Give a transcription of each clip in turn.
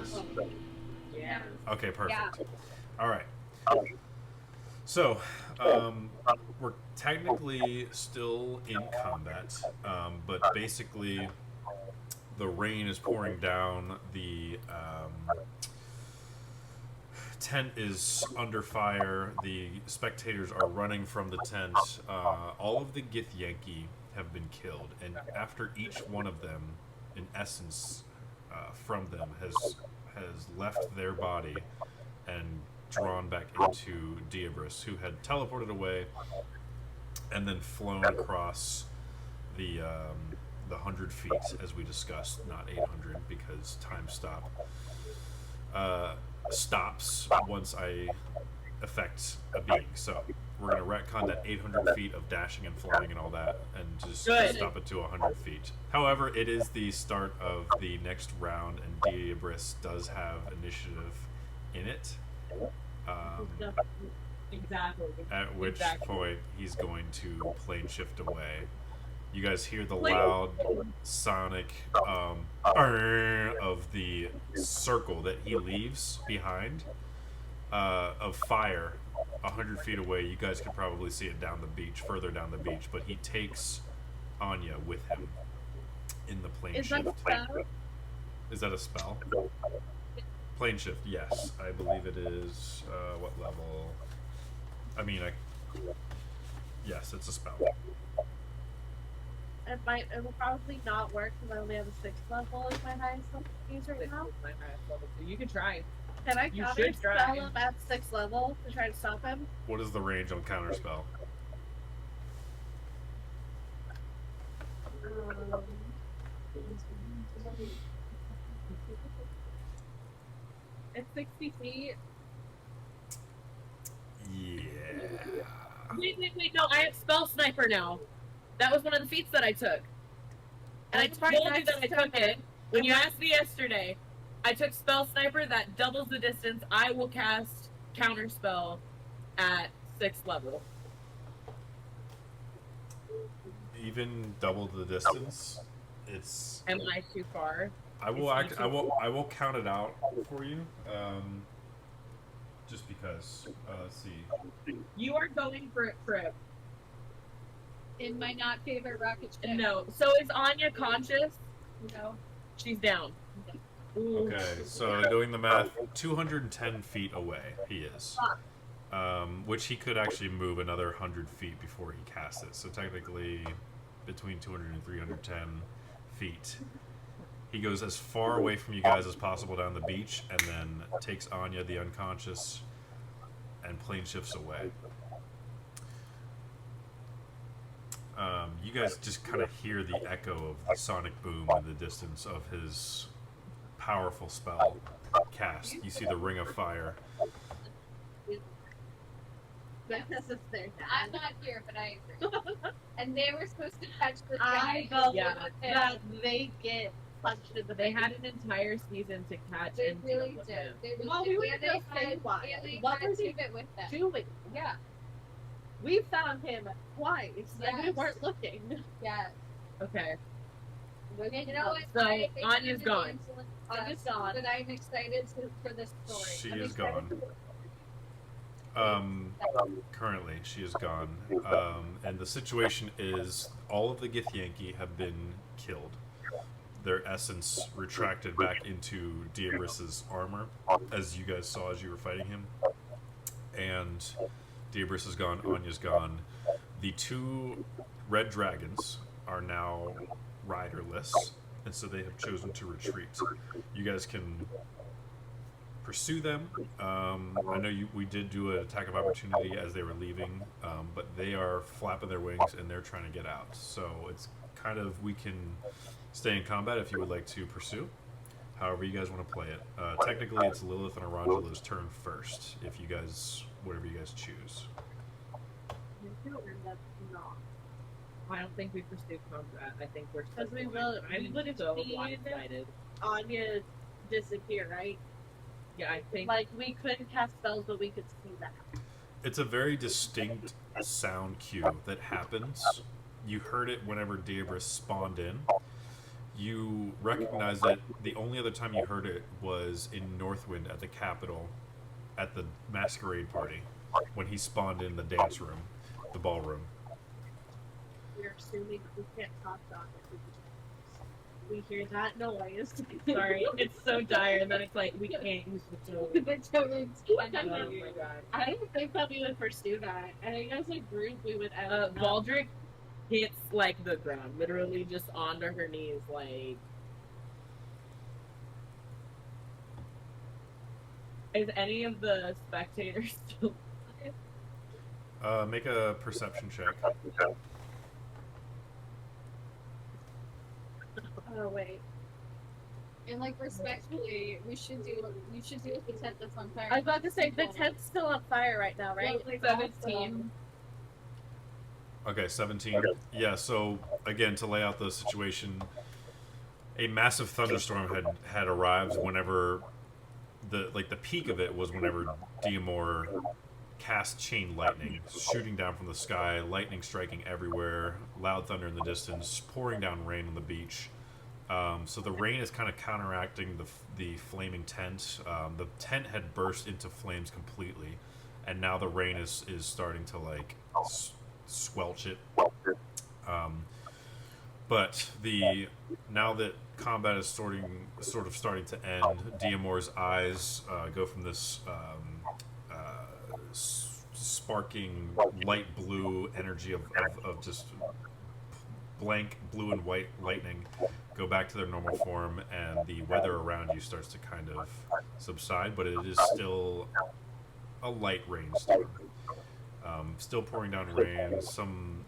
is? Yeah. Okay, perfect. Yeah. All right. So, we're technically still in combat, but basically, the rain is pouring down. The tent is under fire. The spectators are running from the tent. All of the Githyanki have been killed, and after each one of them, in essence, from them has left their body and drawn back into Diabris, who had teleported away and then flown across the 100 feet, as we discussed, not 800 because time stops once I affect a being. So we're going to retcon that 800 feet of dashing and flying and all that, and just stop it to 100 feet. However, it is the start of the next round, and Diabris does have initiative in it. Exactly. At which point he's going to plane shift away. You guys hear the loud sonic of the circle that he leaves behind of fire 100 feet away. You guys can probably see it down the beach, further down the beach, but he takes Anya with him in the plane shift. Is that a spell? Plane shift, yes. I believe it is, what level? I mean, yes, it's a spell. It will probably not work because I only have a 6th level as my highest level use right now. My highest level, so you can try. Can I counter spell him at 6th level to try to stop him? What is the range on counter spell? It's 60 feet. Yeah. Wait, no, I have spell sniper now. That was one of the feats that I took. And I told you that I took it. When you asked me yesterday, I took spell sniper that doubles the distance. I will cast counter spell at 6th level. Even double the distance. It's. Am I too far? I will count it out for you. Just because. Let's see. You are going for a trip. In my not favorite rocket ship. No. So is Anya conscious? No. She's down. Okay, so doing the math, 210 feet away he is. Which he could actually move another 100 feet before he casts it. So technically, between 200 and 310 feet. He goes as far away from you guys as possible down the beach, and then takes Anya, the unconscious, and plane shifts away. You guys just kind of hear the echo of the sonic boom in the distance of his powerful spell cast. You see the ring of fire. I'm not here, but I agree. And they were supposed to catch the guy. That they get punched in the. They had an entire season to catch. They really did. Well, we were just saying why. What was he with them? doing? Yeah. We found him twice, and we weren't looking. Yeah. Okay. You know what? So Anya's gone. Anya's gone. But I'm excited for this story. She is gone. Currently, she is gone. And the situation is all of the Githyanki have been killed. Their essence retracted back into Diabris's armor, as you guys saw as you were fighting him. And Diabris is gone, Anya's gone. The 2 red dragons are now riderless, and so they have chosen to retreat. You guys can pursue them. I know we did do an attack of opportunity as they were leaving, but they are flapping their wings and they're trying to get out. So it's kind of, we can stay in combat if you would like to pursue. However you guys want to play it. Technically, it's Lilith and Arangelo's turn first, if you guys, whatever you guys choose. I don't think we pursued combat. I think we're because we would have seen Anya disappear, right? Yeah, I think like we couldn't cast spells, but we could see that. It's a very distinct sound cue that happens. You heard it whenever Diabris spawned in. You recognize that the only other time you heard it was in Northwind at the Capitol, at the masquerade party, when he spawned in the dance room, the ballroom. We're assuming we can't talk on it. We hear that noise. Sorry, it's so dire that it's like we can't use the tool. The toads. Oh my god. I don't think that we would pursue that. I think as a group we would end up. Baldric hits like the ground, literally just onto her knees, like. Is any of the spectators still alive? Make a perception check. Oh wait. And like respectfully, you should do with the tent that's on fire. I was about to say the tent's still on fire right now, right? 17. Okay, 17. Yeah, so again, to lay out the situation, a massive thunderstorm had arrived whenever the peak of it was whenever Diamor cast chain lightning, shooting down from the sky, lightning striking everywhere, loud thunder in the distance, pouring down rain on the beach. So the rain is kind of counteracting the flaming tent. The tent had burst into flames completely, and now the rain is starting to like squelch it. But now that combat is sort of starting to end, Diamor's eyes go from this sparking light blue energy of just blank blue and white lightning, go back to their normal form, and the weather around you starts to kind of subside, but it is still a light rainstorm. Still pouring down rain, some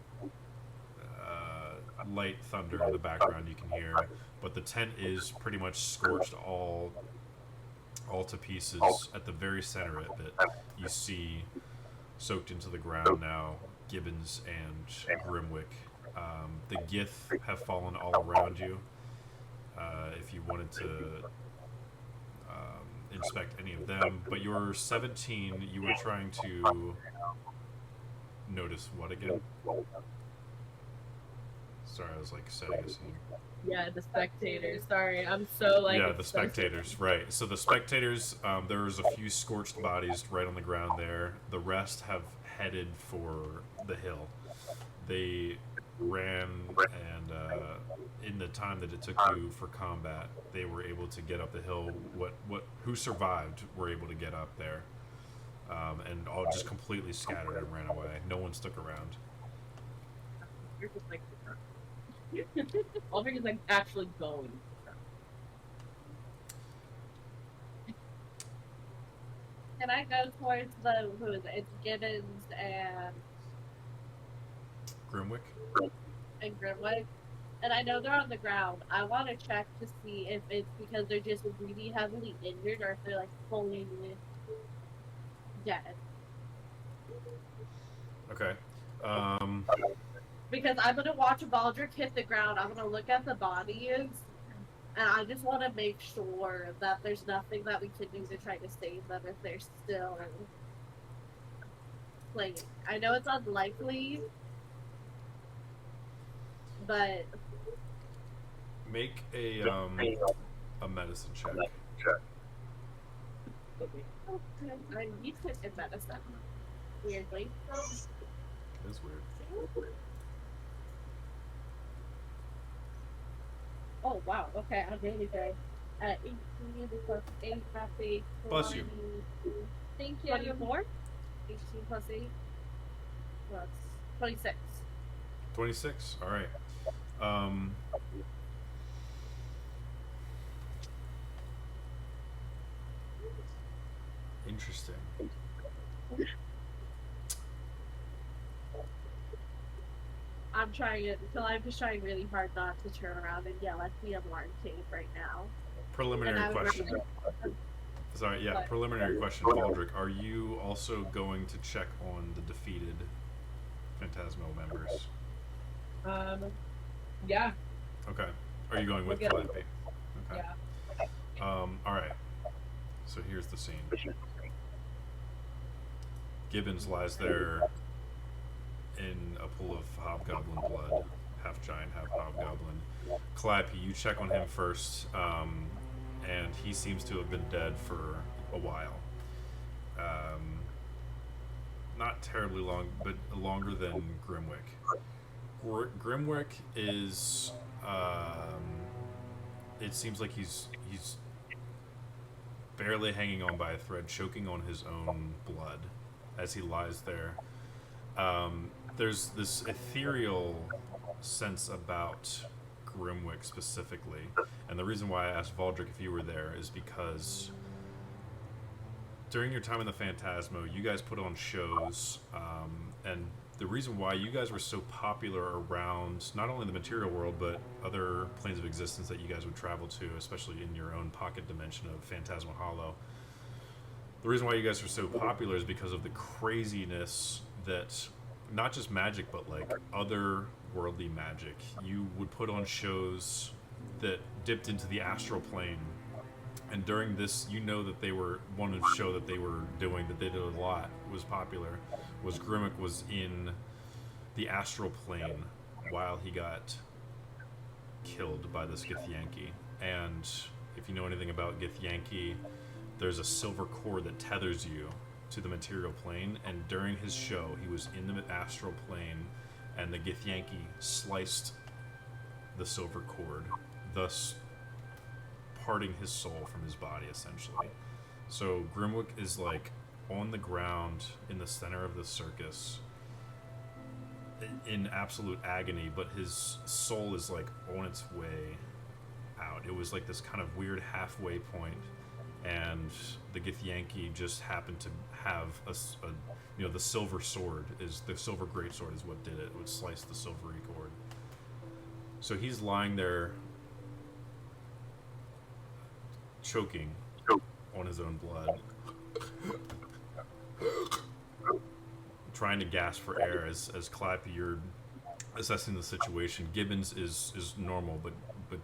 light thunder in the background you can hear, but the tent is pretty much scorched all to pieces. At the very center of it, you see, soaked into the ground now, Gibbons and Grimwick. The Gith have fallen all around you. If you wanted to inspect any of them, but you're 17, you were trying to notice what again? Sorry, I was like setting a scene. Yeah, the spectators. Sorry, I'm so like. Yeah, the spectators, right. So the spectators, there's a few scorched bodies right on the ground there. The rest have headed for the hill. They ran, and in the time that it took you for combat, they were able to get up the hill. Who survived were able to get up there, and all just completely scattered and ran away. No one stuck around. You're just like. Baldric is like actually going. Can I go towards who is it? It's Gibbons and Grimwick? Grimwick. And I know they're on the ground. I want to check to see if it's because they're just really heavily injured or if they're like fully dead. Okay. Because I'm gonna watch Baldric hit the ground. I'm gonna look at the bodies, and I just want to make sure that there's nothing that we can do to try to save them if they're still playing. I know it's unlikely, but Make a medicine check. I need to in medicine. Weirdly. That's weird. Oh wow, okay, I'm really good. 18 plus 8 roughly. Bless you. Thank you. 24? 18 plus 8? Plus 26. 26? Alright. Interesting. I'm just trying really hard not to turn around and yell at the alarm tape right now. Preliminary question. Sorry, yeah, preliminary question, Baldric. Are you also going to check on the defeated Phantasmal members? Yeah. Okay. Are you going with We'll get Calliope? Okay. Yeah. Alright. So here's the scene. Gibbons lies there in a pool of hobgoblin blood, half giant, half hobgoblin. Calliope, you check on him first, and he seems to have been dead for a while. Not terribly long, but longer than Grimwick. Grimwick is, it seems like he's barely hanging on by a thread, choking on his own blood as he lies there. There's this ethereal sense about Grimwick specifically, and the reason why I asked Valdrick if you were there is because during your time in the Phantasmo, you guys put on shows, and the reason why you guys were so popular around not only the material world, but other planes of existence that you guys would travel to, especially in your own pocket dimension of Phantasmal Hollow. The reason why you guys are so popular is because of the craziness that, not just magic, but like otherworldly magic. You would put on shows that dipped into the astral plane. And during this, you know that they were, one of the show that they were doing, that they did a lot, was popular, was Grimwick was in the astral plane while he got killed by this Githyanki. And if you know anything about Githyanki, there's a silver cord that tethers you to the material plane, and during his show, he was in the astral plane, and the Githyanki sliced the silver cord, thus parting his soul from his body, essentially. So Grimwick is like on the ground in the center of the circus in absolute agony, but his soul is like on its way out. It was like this kind of weird halfway point, and the Githyanki just happened to have a you know, the silver sword is, the silver greatsword is what did it. It would slice the silvery cord. So he's lying there choking on his own blood, trying to gasp for air as Calliope, you're assessing the situation. Gibbons is normal, but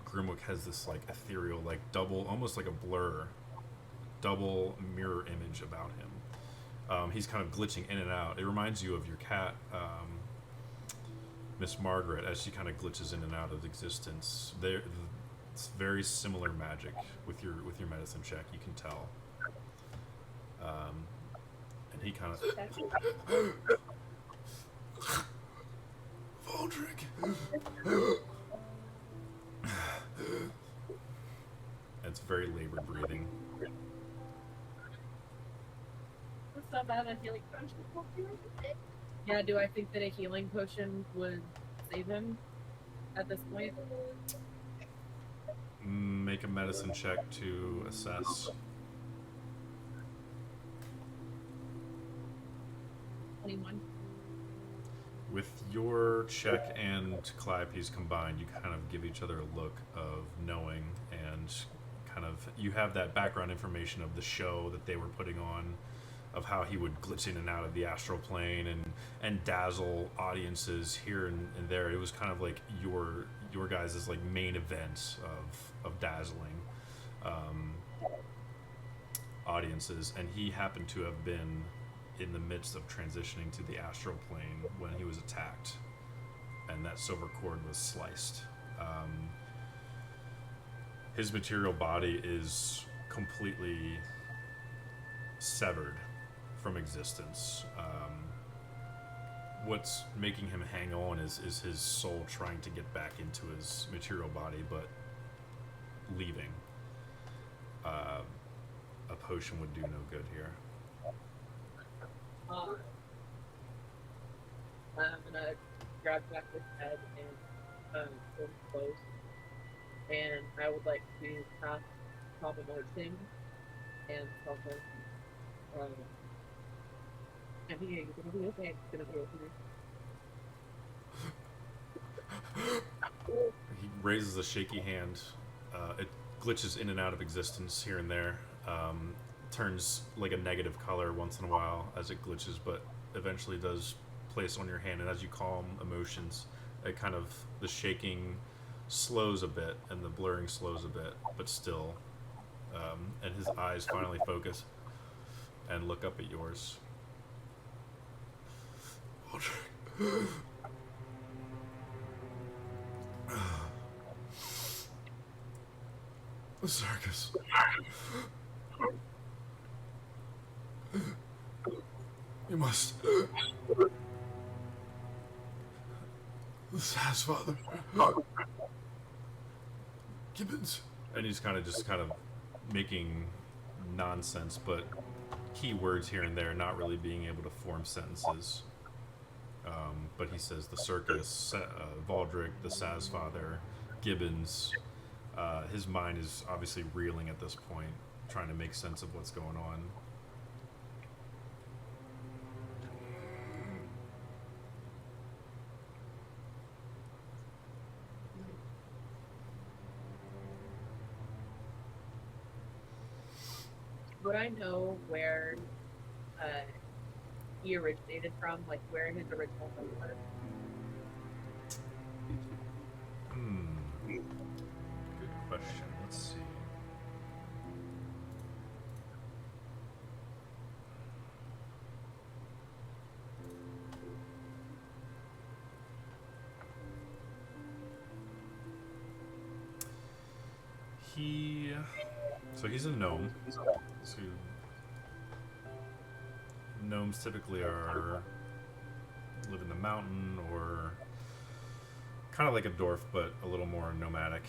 Grimwick has this like ethereal, like double, almost like a blur, double mirror image about him. He's kind of glitching in and out. It reminds you of your cat, Miss Margaret, as she kind of glitches in and out of existence. It's very similar magic with your medicine check. You can tell. And he kind of Valdrick. It's very labored breathing. It's not bad. I feel like Yeah, do I think that a healing potion would save him at this point? Make a medicine check to assess. 21. With your check and Calliope's combined, you kind of give each other a look of knowing, and kind of, you have that background information of the show that they were putting on, of how he would glitch in and out of the astral plane and dazzle audiences here and there. It was kind of like your guys' like main event of dazzling audiences, and he happened to have been in the midst of transitioning to the astral plane when he was attacked, and that silver cord was sliced. His material body is completely severed from existence. What's making him hang on is his soul trying to get back into his material body, but leaving. A potion would do no good here. I'm gonna grab back his head and pull him close, and I would like to cast Common Noticing and tell him, I think you're gonna be okay. It's gonna be okay. He raises a shaky hand. It glitches in and out of existence here and there. Turns like a negative color once in a while as it glitches, but eventually does place on your hand. And as you calm emotions, it kind of, the shaking slows a bit and the blurring slows a bit, but still. And his eyes finally focus and look up at yours. The circus. You must. The Sass father. Gibbons. And he's kind of making nonsense, but key words here and there, not really being able to form sentences. But he says the circus, Valdrick, the Sass father, Gibbons. His mind is obviously reeling at this point, trying to make sense of what's going on. Would I know where he originated from, like where his original home was? Good question. Let's see. He's a gnome. So gnomes typically live in the mountain, or kind of like a dwarf, but a little more nomadic.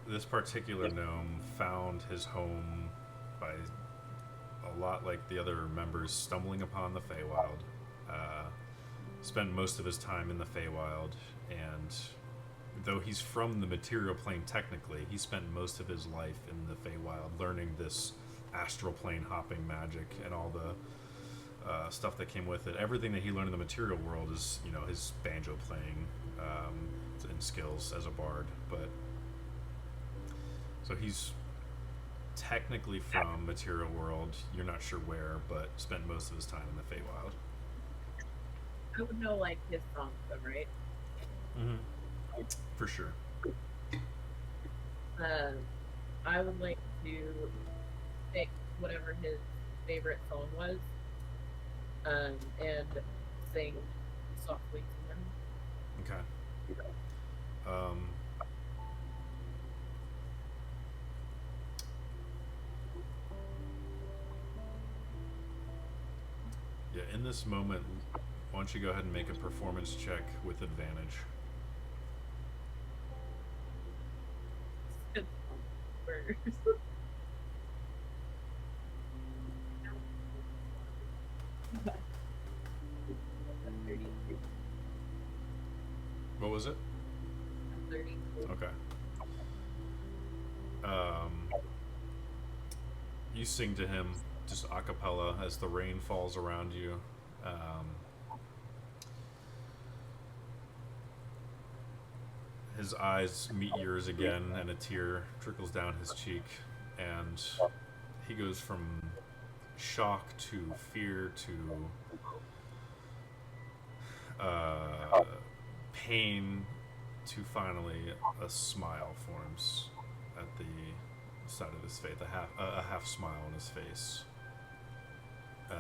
This particular gnome found his home by a lot like the other members stumbling upon the Feywild. Spent most of his time in the Feywild, and though he's from the material plane technically, he spent most of his life in the Feywild learning this astral plane hopping magic and all the stuff that came with it. Everything that he learned in the material world is, his banjo playing and skills as a bard. But so he's technically from material world. You're not sure where, but spent most of his time in the Feywild. I would know like his songs, though, right? Mm-hmm. For sure. I would like to pick whatever his favorite song was, and sing softly to him. Okay. Yeah, in this moment, why don't you go ahead and make a performance check with advantage? What was it? 30. Okay. You sing to him just a cappella as the rain falls around you. His eyes meet yours again, and a tear trickles down his cheek, and he goes from shock to fear to pain to finally a smile forms at the side of his face, a half smile on his face,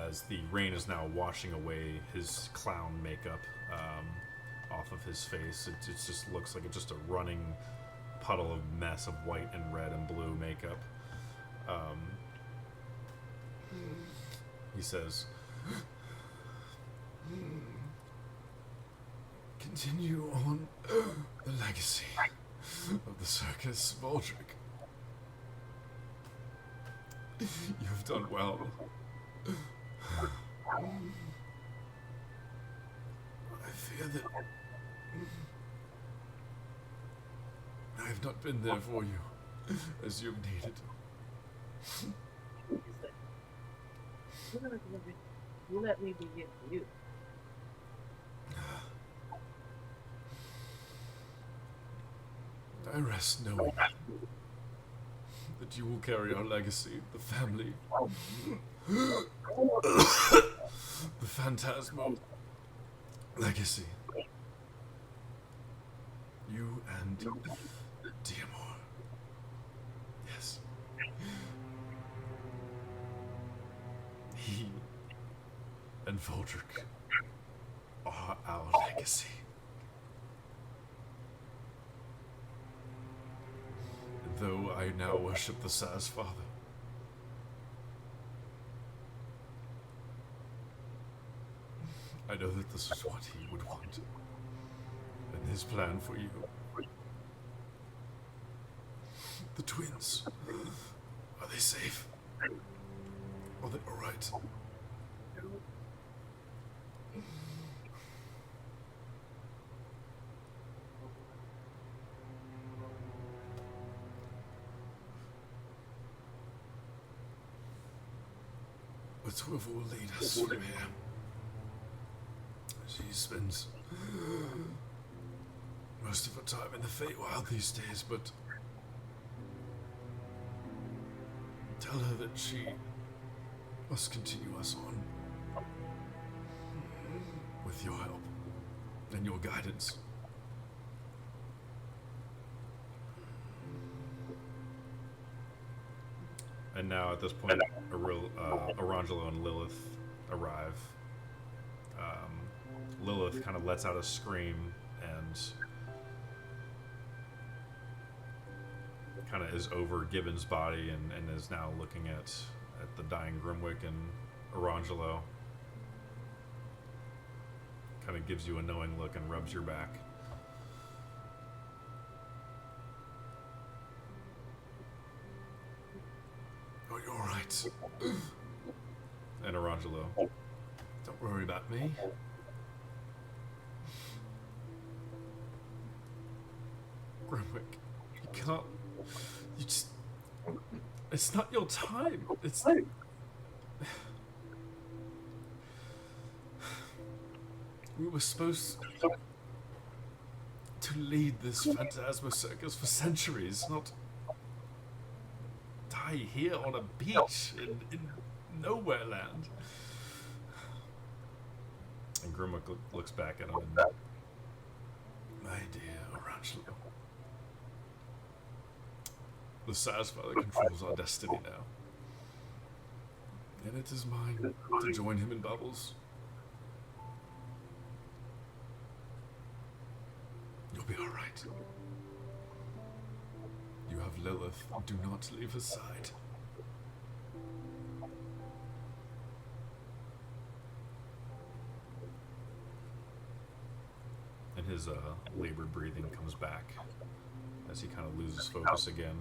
as the rain is now washing away his clown makeup off of his face. It just looks like it's just a running puddle of mess of white and red and blue makeup. He says, "Continue on the legacy of the circus, Valdrick. You have done well. I fear that I have not been there for you as you've needed." You let me begin you. I rest knowing that you will carry our legacy, the family, the phantasmal legacy. You and Diamor. Yes. He and Valdrick are our legacy. legacy. And though I now worship the Saz Father, I know that this is what he would want, and his plan for you. The twins, are they safe? Are they alright? But who will lead us from here? She spends most of her time in the Feywild these days, but tell her that she must continue us on with your help and your guidance. And now at this point, Orangelo and Lilith arrive. Lilith kind of lets out a scream and kind of is over Gibbon's body and is now looking at the dying Grimwick, and Orangelo kind of gives you a knowing look and rubs your back. Oh, you're all right. And Orangelo, don't worry about me. Grimwick, you can't. You just. It's not your time. It's. We were supposed to lead this phantasma circus for centuries, not die here on a beach in nowhere land. And Grimwick looks back at him and, my dear Orangelo, the Saz Father controls our destiny now, and it is mine to join him in Bubbles. You'll be all right. You have Lilith. Do not leave her side. And his labored breathing comes back as he kind of loses focus again.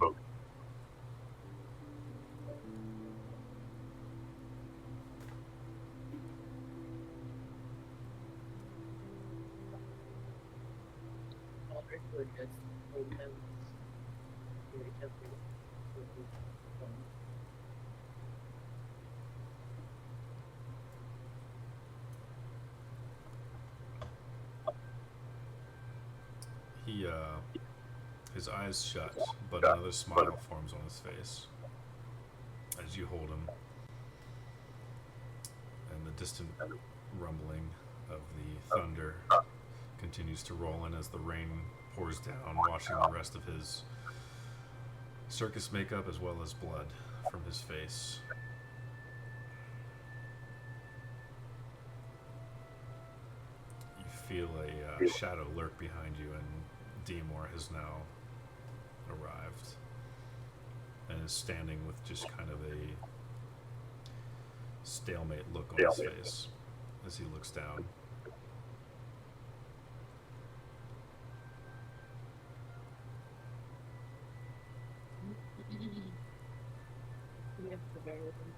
His eyes shut, but another smile forms on his face as you hold him, and the distant rumbling of the thunder continues to roll in as the rain pours down, washing the rest of his circus makeup as well as blood from his face. You feel a shadow lurk behind you, and Deemor has now arrived and is standing with just kind of a stalemate look on his face as he looks down. We have to bear with him.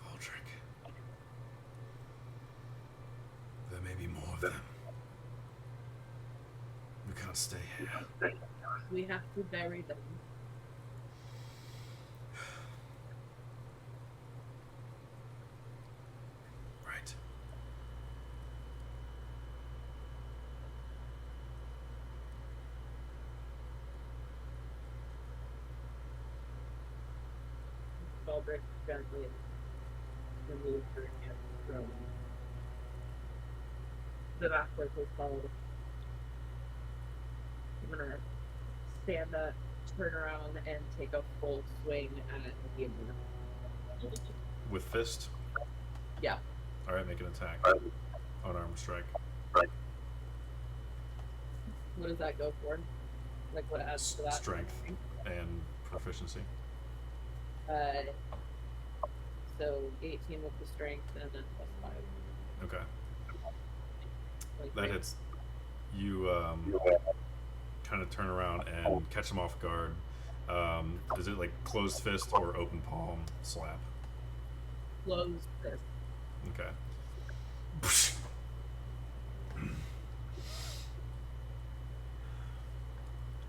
Aldrich. There may be more of them. We can't stay here. We have to bury them. Right. Baldrick gently removed her hand from the back where his followed. I'm gonna stand up, turn around, and take a full swing at Deemor. With fist? Yeah. Alright, make an attack. Unarmed strike. What does that go for? Like what adds to that? Strength and proficiency. So 18 with the strength and then plus 5. Okay. Like That hits. You kind of turn around and catch him off guard. Is it like closed fist or open palm slap? Close this. Okay.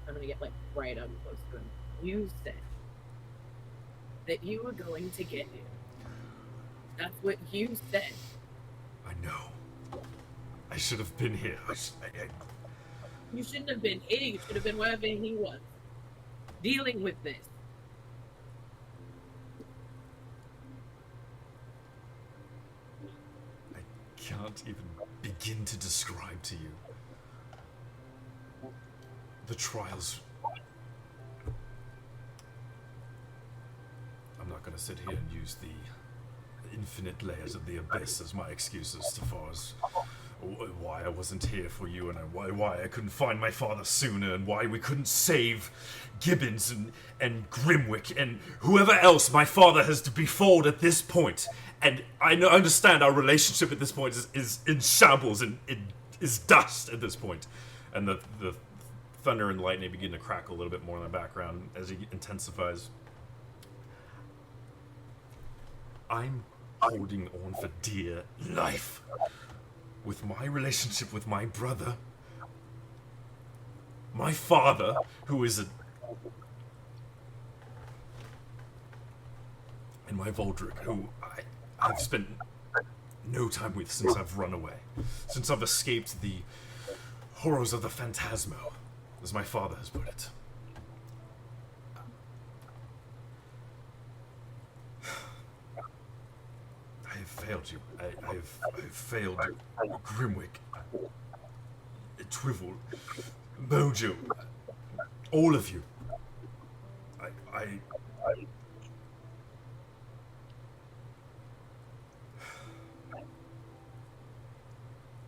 I'm gonna get like right up close to him. You said that you were going to get him. That's what you said. I know. I should have been here. You shouldn't have been here. You should have been wherever he was, dealing with this. I can't even begin to describe to you the trials. I'm not going to sit here and use the infinite layers of the abyss as my excuses as far as why I wasn't here for you and why I couldn't find my father sooner and why we couldn't save Gibbons and Grimwick and whoever else my father has to befall at this point. And I understand our relationship at this point is in shambles and it is dust at this point. And the thunder and lightning begin to crackle a little bit more in the background as he intensifies. I'm holding on for dear life. With my relationship with my brother, my father, who is and my Voldrick, who I've spent no time with since I've run away, since I've escaped the horrors of the Phantasmo, as my father has put it. I have failed you. I've failed Grimwick, Twivel, Mojo, all of you.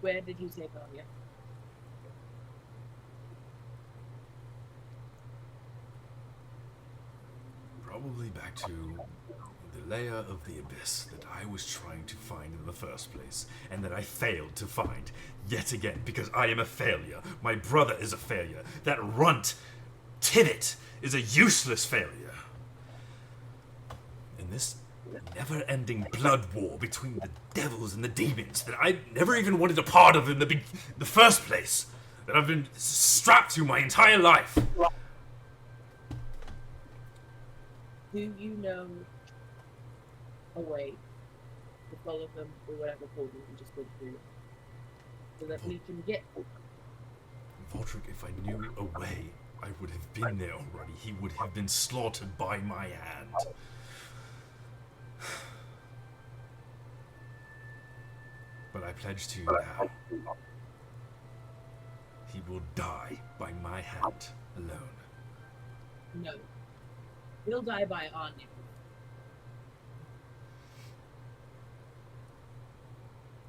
Where did you take Anya? Probably back to the layer of the abyss that I was trying to find in the first place, and that I failed to find yet again because I am a failure. My brother is a failure. That runt, Tibbet, is a useless failure. And this never-ending blood war between the devils and the demons that I never even wanted a part of in the first place, that I've been strapped to my entire life. Do you know a way to follow them or whatever portal we just went through so that we can get Voldrick, if I knew a way, I would have been there already. He would have been slaughtered by my hand. But I pledge to you now, he will die by my hand alone. No. He'll die by Anya.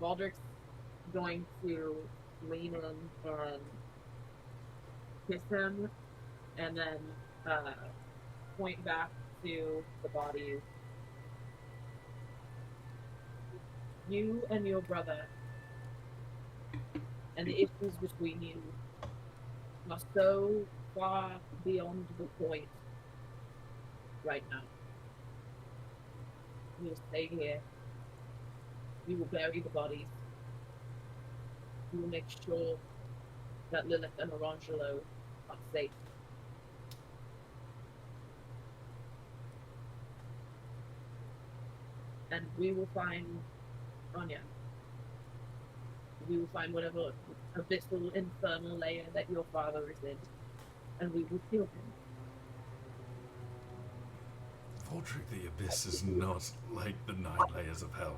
Baldrick's going to lean in and kiss him, and then point back to the bodies. You and your brother, and the issues between you, are so far beyond the point right now. We will stay here. We will bury the bodies. We will make sure that Lilith and Orangelo are safe. And we will find Anya. We will find whatever abyssal infernal layer that your father is in, and we will kill him. Voldrick, the abyss is not like the 9 layers of hell.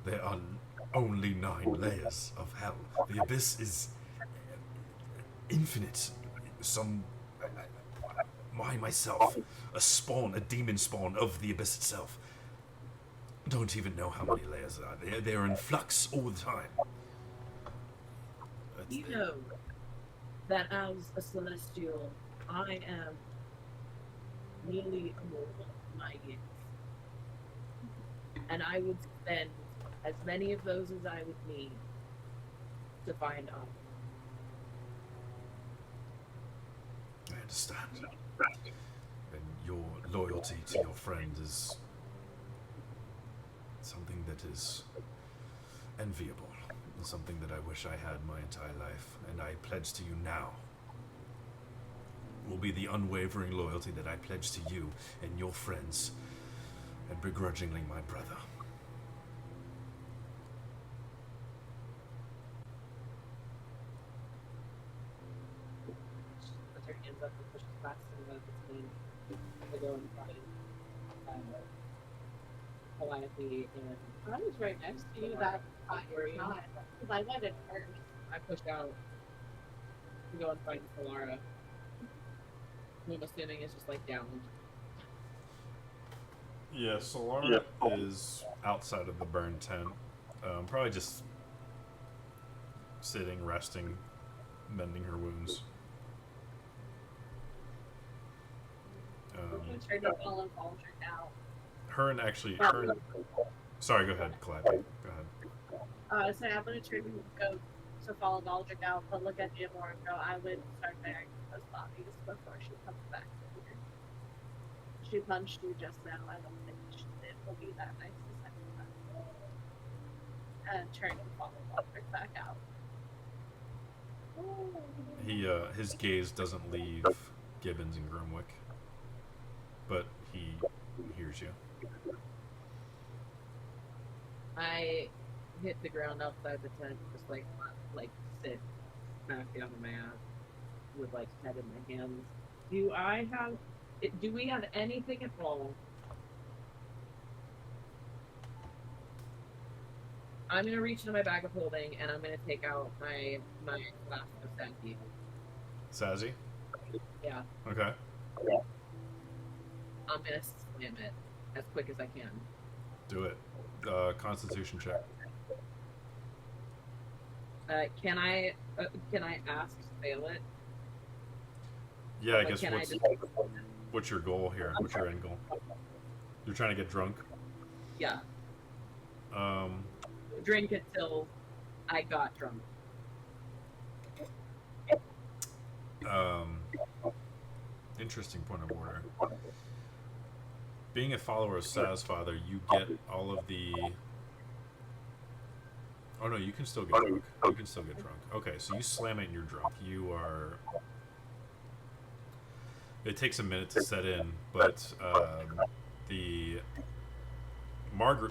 There are only 9 layers of hell. The abyss is infinite. Myself, a spawn, a demon spawn of the abyss itself. don't even know how many layers there are. They're in flux all the time. You know that as a celestial, I am nearly immortal in my years. And I would spend as many of those as I would need to find out. I understand. And your loyalty to your friend is something that is enviable. Something that I wish I had my entire life. And I pledge to you now will be the unwavering loyalty that I pledge to you and your friends, and begrudgingly my brother. Puts her hands up and pushes past him between to go and find Calliope and I was right next to you that time. Because I went in first. I pushed out to go and find Solara. Who I'm assuming is just like down. Yeah, Solara is outside of the burn tent. Probably just sitting, resting, mending her wounds. I'm going to turn to Paul and Baldric out. Her and actually, her and, sorry, go ahead, Calliope. Go ahead. So I'm going to turn to go to follow Baldric out, but look at Diamor and go, I would start burying those bodies before she comes back here. She punched you just now. I don't think it will be that nice the second time. And turn and follow Baldric back out. His gaze doesn't leave Gibbons and Grimwick, but he hears you. I hit the ground outside the tent, just like sit back down on my ass with like head in my hands. Do we have anything at all? I'm gonna reach into my bag of holding and I'm gonna take out my flask of Santi. Sassy? Yeah. Okay. I'm gonna slam it as quick as I can. Do it. Constitution check. Can I ask to fail it? Yeah, I Like, guess can I what's your goal here? What's your end goal? You're trying to get drunk? Yeah. Um, Drink until I got drunk. Interesting point of order. Being a follower of Saz Father, you get all of the... Oh no, you can still get drunk. You can still get drunk. Okay, so you slam it and you're drunk. You are... It takes a minute to set in, but the...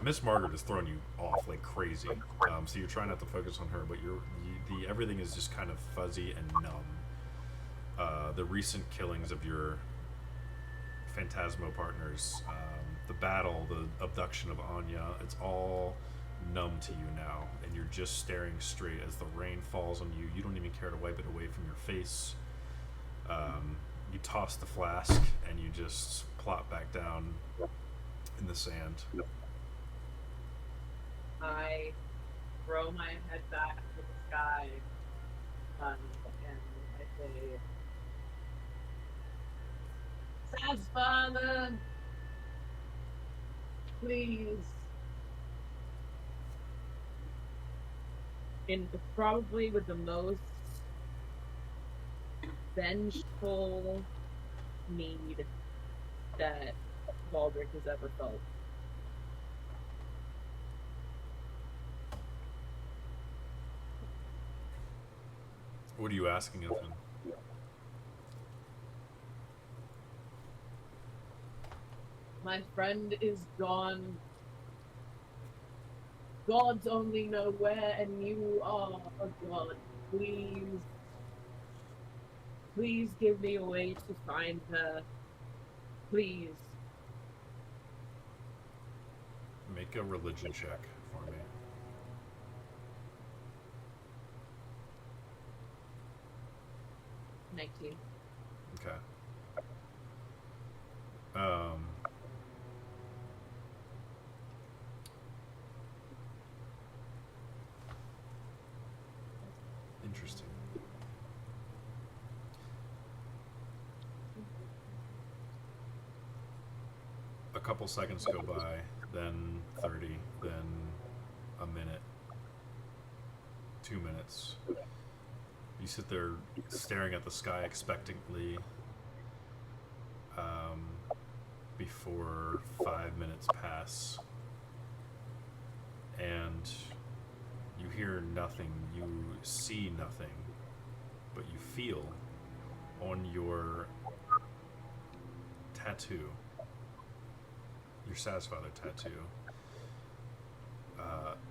Miss Margaret is throwing you off like crazy. So you're trying not to focus on her, but everything is just kind of fuzzy and numb. The recent killings of your Phantasmo partners, the battle, the abduction of Anya, it's all numb to you now, and you're just staring straight as the rain falls on you. You don't even care to wipe it away from your face. You toss the flask and you just plop back down in the sand. I throw my head back to the sky, and I say, Saz Father, please. Probably with the most vengeful need that Baldric has ever felt. What are you asking of him? My friend is gone. Gods only know where, and you are a god. Please, please give me a way to find her. Please. Make a religion check for me. $19. Okay. couple seconds go by, then 30, then a minute, 2 minutes. You sit there staring at the sky expectantly before 5 minutes pass. And you hear nothing, you see nothing, but you feel on your tattoo, your Satisfather tattoo,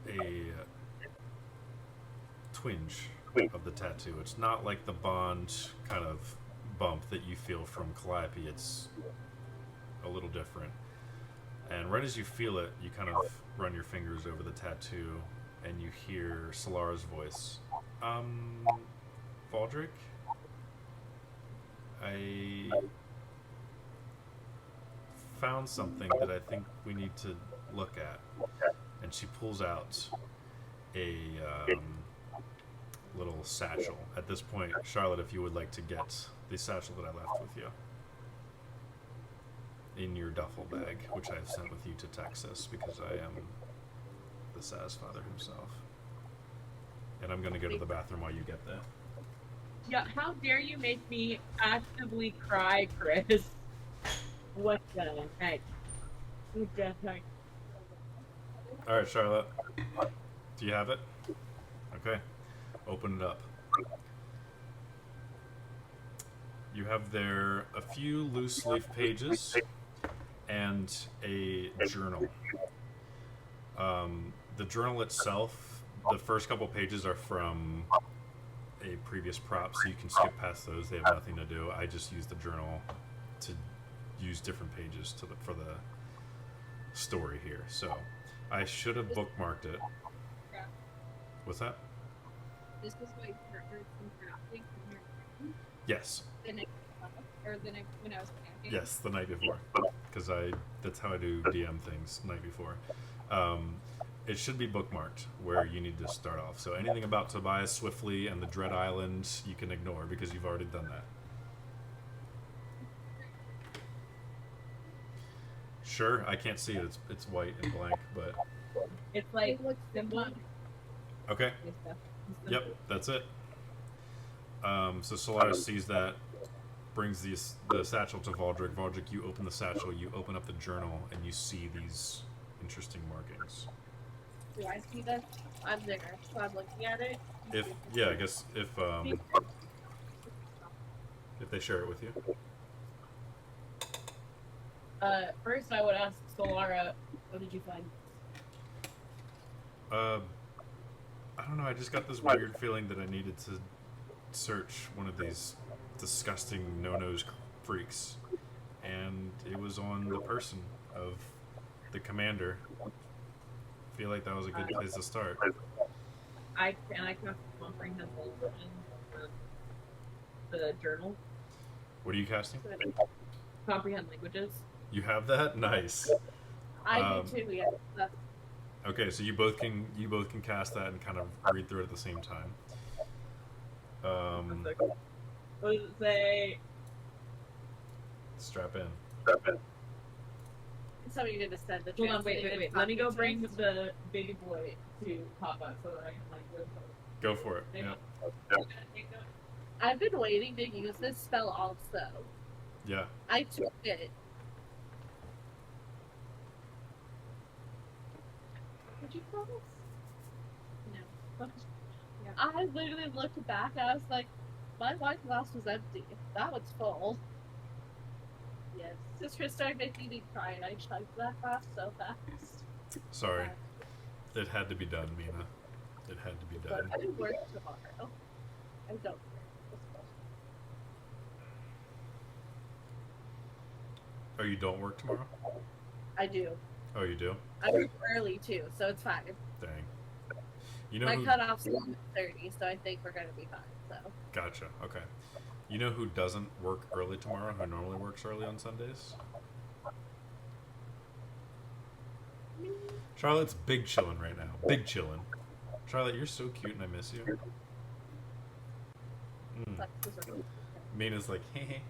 a twinge of the tattoo. It's not like the Bond kind of bump that you feel from Calliope, it's a little different. And right as you feel it, you kind of run your fingers over the tattoo and you hear Solara's voice. Valdric? I found something that I think we need to look at. And she pulls out a little satchel. At this point, Charlotte, if you would like to get the satchel that I left with you in your duffel bag, which I've sent with you to Texas because I am the Satisfather himself. And I'm going to go to the bathroom while you get that. Yeah, how dare you make me actively cry, Chris? What the heck? What the heck? Alright, Charlotte. Do you have it? Okay. Open it up. You have there a few loose leaf pages and a journal. The journal itself, the first couple pages are from a previous prop, so you can skip past those. They have nothing to do. I just use the journal to use different pages for the story here. So I should have bookmarked it. What's that? This was what you heard from crafting from your room Yes. the night or the night when I was camping. Yes, the night before, because that's how I do DM things, the night before. It should be bookmarked where you need to start off. So anything about Tobias Swiftly and the Dread Island you can ignore because you've already done that. Sure, I can't see it. It's white and blank, but It's like It looks simple. okay. Yep, that's it. So Solaris sees that, brings the satchel to Valdric. Valdric, you open the satchel, you open up the journal, and you see these interesting markings. Do I see this? I'm there, so I'm looking at it. I guess if they share it with you. First I would ask Solara, what did you find? I don't know, I just got this weird feeling that I needed to search one of these disgusting no-nose freaks. And it was on the person of the commander. I feel like that was a good place to start. I cast comprehend in the journal. What are you casting? Comprehend languages. You have that? Nice. I do too, yeah. That's Okay, so you both can cast that and kind of read through it at the same time. What does it say? Strap in. something you just said. The Hold on, wait. translated Let me go copy bring text. the baby boy to Papa so that I can like go. Go for it. Yeah. I've been waiting to use this spell also. Yeah. I took it. Did you promise? No. Yeah. I literally looked back and I was like, my wine glass was empty. That one's full. Yes. Sister started making me cry and I chugged that glass so fast. Sorry. It had to be done, Mina. It had to be But done. I do work tomorrow. I don't care. Oh, you don't work tomorrow? I do. Oh, you do? I work early too, so it's fine. Dang. You know My who... cutoff's 11:30, so I think we're gonna be fine. So Gotcha. Okay. You know who doesn't work early tomorrow, who normally works early on Sundays? Charlotte's big chillin' right now. Big chillin'. Charlotte, you're so cute and I miss you. that's just Mina's like, hey.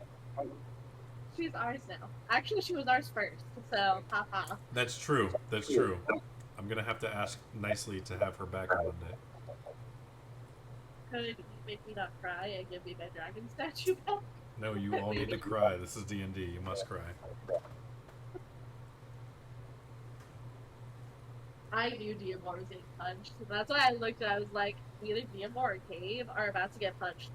She's ours now. Actually, she was ours first. So, haha. That's true. That's true. I'm gonna have to ask nicely to have her back on Monday. Could you make me not cry and give me my dragon statue back? No, you all need to cry. This is D&D. You must cry. I knew Diamor was getting punched. So that's why I looked at it. I was like, either Diamor or Cave are about to get punched.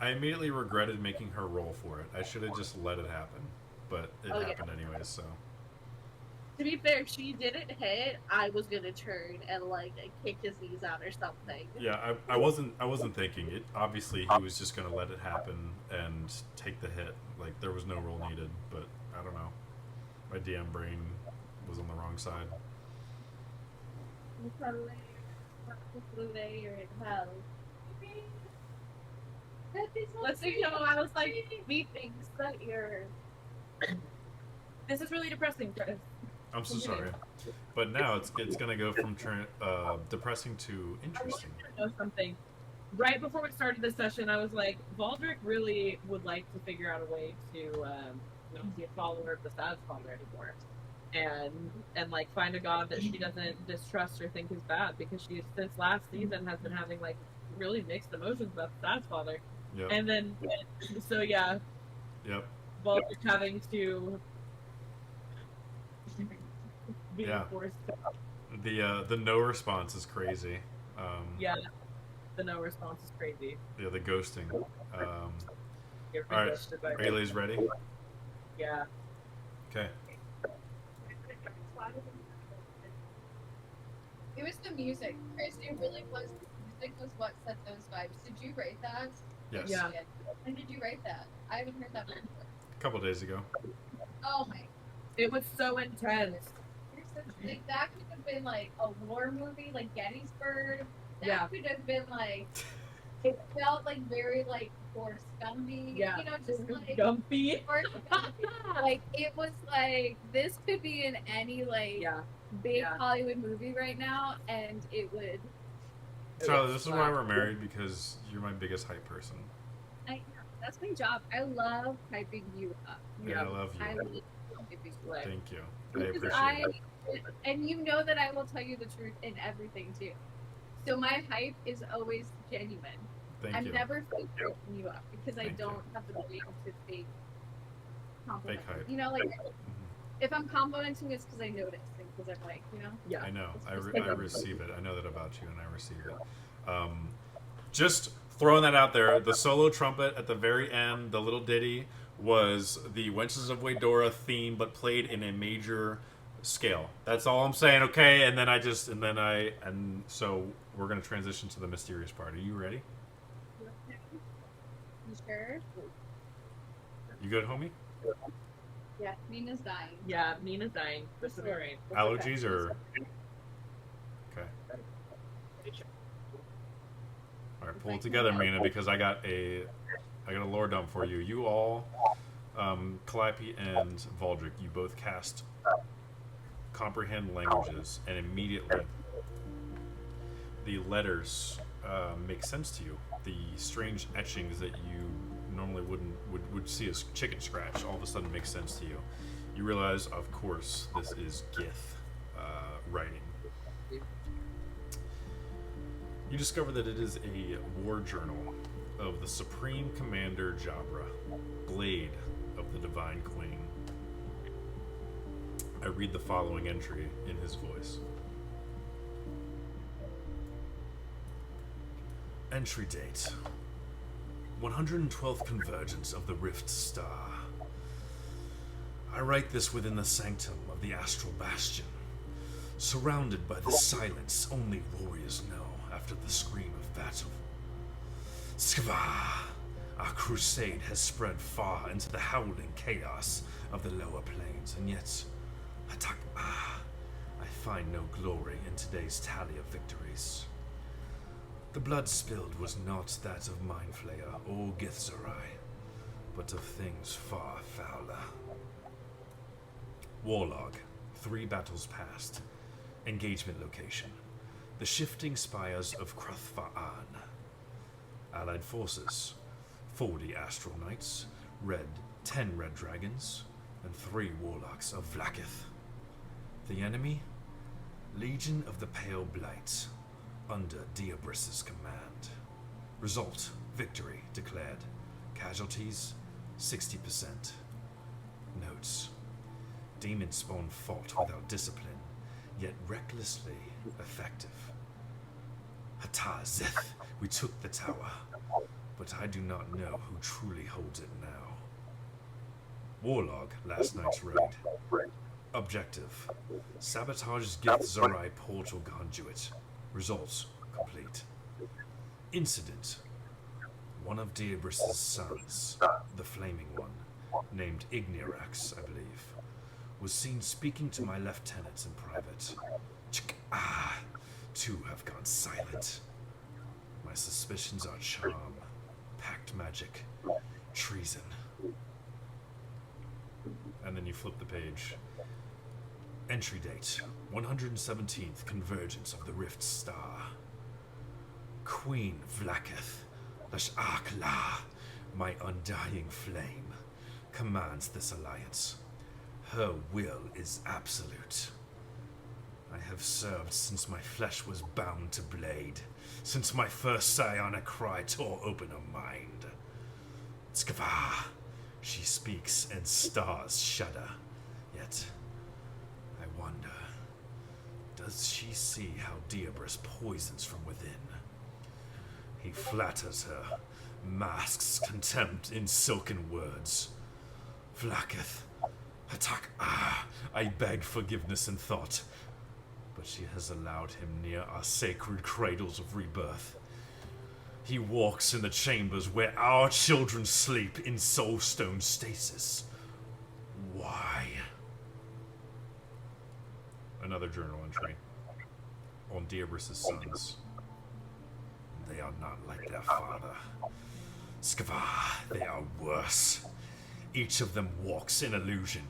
I immediately regretted making her roll for it. I should have just let it happen, but it happened anyways. So. To be fair, if she didn't hit, I was gonna turn and like kick his knees out or something. Yeah, I wasn't thinking it. Obviously, he was just gonna let it happen and take the hit. Like there was no roll needed. But I don't know. My DM brain was on the wrong side. You're in hell. Let's see, I was like, methinks that you're. This is really depressing, Chris. I'm so sorry, but now it's gonna go from depressing to interesting. I know something. Right before we started this session, I was like, Valdrick really would like to figure out a way to not be a follower of the Sad Father anymore, and like find a god that she doesn't distrust or think is bad, because she since last season has been having like really mixed emotions about the Sad Father. Yep. And then, so yeah. Yep. Valdrick having to. Yeah. Forced. The no response is crazy. Yeah. The no response is crazy. Yeah, the ghosting. All You're right, ghosted by are you ladies ready? Yeah. Okay. It was the music. Chris, it really was. The music was what set those vibes. Did you rate that? Yes. Yeah. When did you rate that? I haven't heard that before. A couple days ago. Oh my. It was so intense. Like, that could have been like a war movie, like Gettysburg. That Yeah. could have been like. It felt like very like Forrest Gumpy. Yeah. You know, just like. Gumpy. Forrest Gumpy. Like it was like this could be in any like Yeah. big Yeah. Hollywood movie right now, and it would. Charlie, this is why we're married, because you're my biggest hype person. That's my job. I love hyping you up. Yeah, I love you. I love hyping you up. Thank you. I Because appreciate it. and you know that I will tell you the truth in everything too. So my hype is always genuine. Thank I'm you. never fake hyping you up because I Thank you. don't have the brain to fake compliment. Fake hype. You know, like Mhm. if I'm complimenting, it's because I notice and because I'm like, you know. Yeah. I know. I receive it. I know that about you, and I receive it. Just throwing that out there, the solo trumpet at the very end, the little ditty, was the Wenches of Waydora theme, but played in a major scale. That's all I'm saying, okay? And so we're gonna transition to the mysterious part. Are you ready? You sure? You good, homie? Yeah. Nina's dying. Yeah, Nina's dying. This is alright. Allergies or? Okay. All right, pull it together, Mina, because I got a lore dump for you. You all, Calliope and Valdrick, you both cast comprehend languages, and immediately the letters make sense to you. The strange etchings that you normally would see as chicken scratch all of a sudden make sense to you. You realize, of course, this is Gith writing. You discover that it is a war journal of the Supreme Commander Jabra, Blade of the Divine Queen. I read the following entry in his voice. Entry date: 112th convergence of the Rift Star. I write this within the sanctum of the Astral Bastion, surrounded by the silence only warriors know after the scream of battle. Skva, our crusade has spread far into the howling chaos of the lower planes, and yet, I find no glory in today's tally of victories. The blood spilled was not that of Mindflayer or Githzerai, but of things far fouler. Warlog, 3 battles past. Engagement location: the shifting spires of Krathfa'an. Allied forces: 40 Astral Knights, Red 10 red dragons, and 3 warlocks of Vlaakith. The enemy? Legion of the Pale Blight, under Diabris's command. Result, victory declared. Casualties, 60%. Notes. Demon spawn fought without discipline, yet recklessly effective. Hatazeth, we took the tower, but I do not know who truly holds it now. Warlog, last night's raid. Objective, sabotage Gith Zorai portal conduit. Results, complete. Incident, one of Diabris's sons, the Flaming One, named Ignirax, I believe, was seen speaking to my lieutenants in private. Two have gone silent. My suspicions are charm, pact magic, treason. And then you flip the page. Entry date, 117th Convergence of the Rift Star. Queen Vlaakith, Lash-Ak-La, my undying flame, commands this alliance. Her will is absolute. I have served since my flesh was bound to blade, since my first psionic cry tore open her mind. Skava, she speaks and stars shudder, yet I wonder, does she see how Diabris poisons from within? He flatters her, masks contempt in silken words. Vlaakith, attack, I beg forgiveness in thought, but she has allowed him near our sacred cradles of rebirth. He walks in the chambers where our children sleep in soulstone stasis. Why? Another journal entry on Diabris's sons. They are not like their father. Skava, they are worse. Each of them walks in illusion,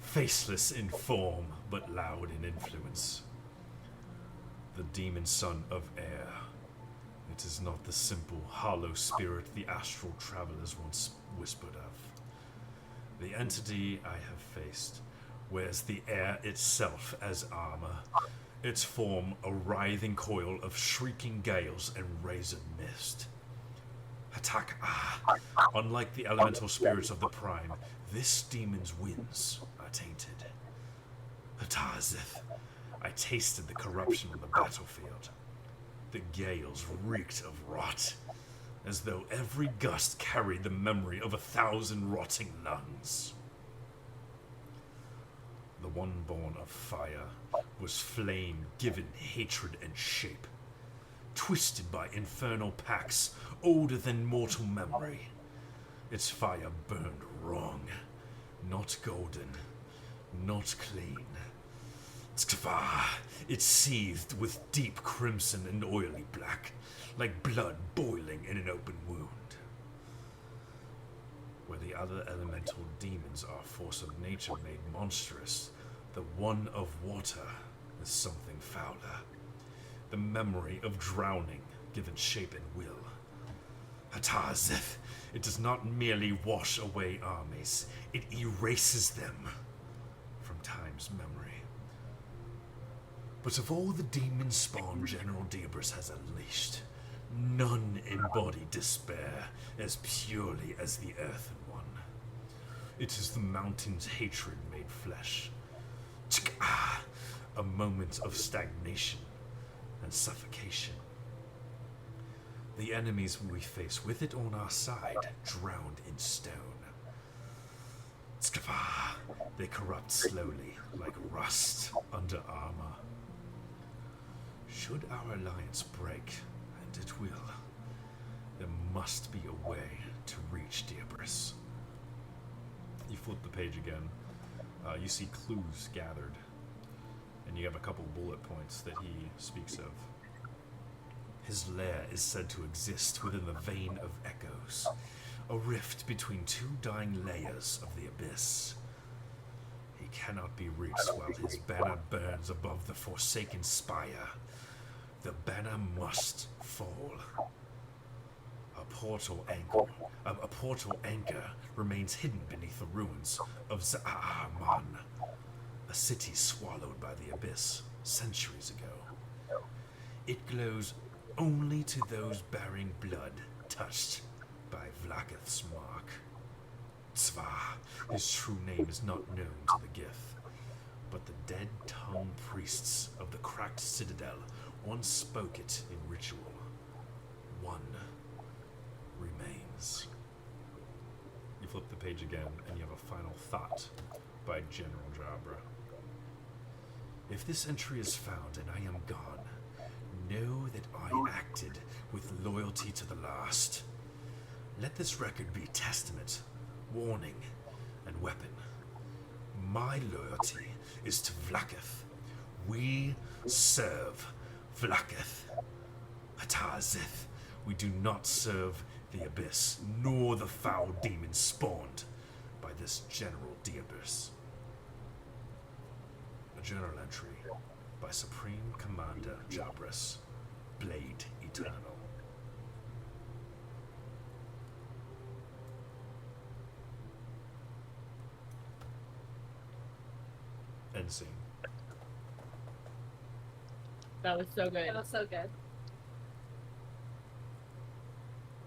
faceless in form, but loud in influence. The demon son of air. It is not the simple, hollow spirit the astral travelers once whispered of. The entity I have faced wears the air itself as armor, its form a writhing coil of shrieking gales and razored mist. Attack, unlike the elemental spirits of the Prime, this demon's winds are tainted. Hatazeth, I tasted the corruption on the battlefield. The gales reeked of rot, as though every gust carried the memory of 1,000 rotting lungs. The one born of fire was flame given hatred and shape, twisted by infernal pacts older than mortal memory. Its fire burned wrong, not golden, not clean. It seethed with deep crimson and oily black, like blood boiling in an open wound. Where the other elemental demons are force of nature made monstrous, the one of water is something fouler. The memory of drowning given shape and will. Hatazeth, it does not merely wash away armies, it erases them from time's memory. But of all the demon spawn General Diabris has unleashed, none embody despair as purely as the Earthen One. It is the mountain's hatred made flesh. A moment of stagnation and suffocation. The enemies we face with it on our side, drowned in stone. They corrupt slowly, like rust under armor. Should our alliance break, and it will, there must be a way to reach Diabris. You flip the page again. You see clues gathered, and you have a couple bullet points that he speaks of. His lair is said to exist within the vein of echoes, a rift between two dying layers of the abyss. He cannot be reached while his banner burns above the forsaken spire. The banner must fall. A a portal anchor remains hidden beneath the ruins of Za'aman, a city swallowed by the abyss centuries ago. It glows only to those bearing blood touched by Vlaakith's mark. Tzva, his true name is not known to the Gith, but the dead-tongue priests of the cracked citadel once spoke it in ritual. One remains. You flip the page again, and you have a final thought by General Jabra. If this entry is found and I am gone, know that I acted with loyalty to the last. Let this record be testament, warning, and weapon. My loyalty is to Vlaakith. We serve Vlaakith. Atazith. We do not serve the Abyss, nor the foul demons spawned by this General Diabus. A journal entry by Supreme Commander Jabras, Blade Eternal. End scene. That was so good. That was so good.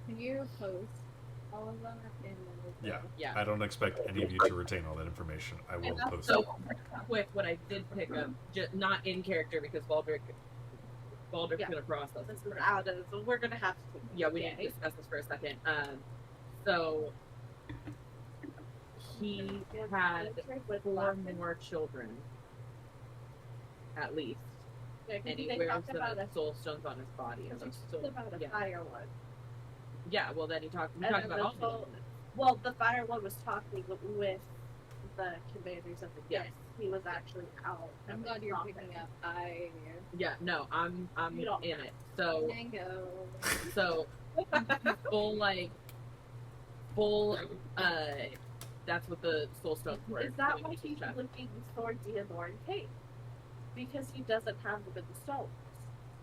Can you post all of them in the Yeah. Yeah. I don't expect any of you to retain all that information. I will And post it. so quick, what I did pick up, not in character because Baldrick's Yeah. gonna process This this. is out of. So we're gonna have to. Yeah, we need to discuss this for a second. So he had 4 more children, at least, and he They wears talked about the a, soul stones on his body. because And he so, talked about a yeah. fire one. Yeah, well then he talked And about then all the of them. Well, the fire one was talking with the commanders of the Yes. Gith. He was actually out. I'm and glad you're talking. picking up. Yeah, no, I'm You don't- in it. So Mango. so full that's what the soul stones were. Is that coming why to he's check. looking for Diamor and Kate? Because he doesn't have them in the stones.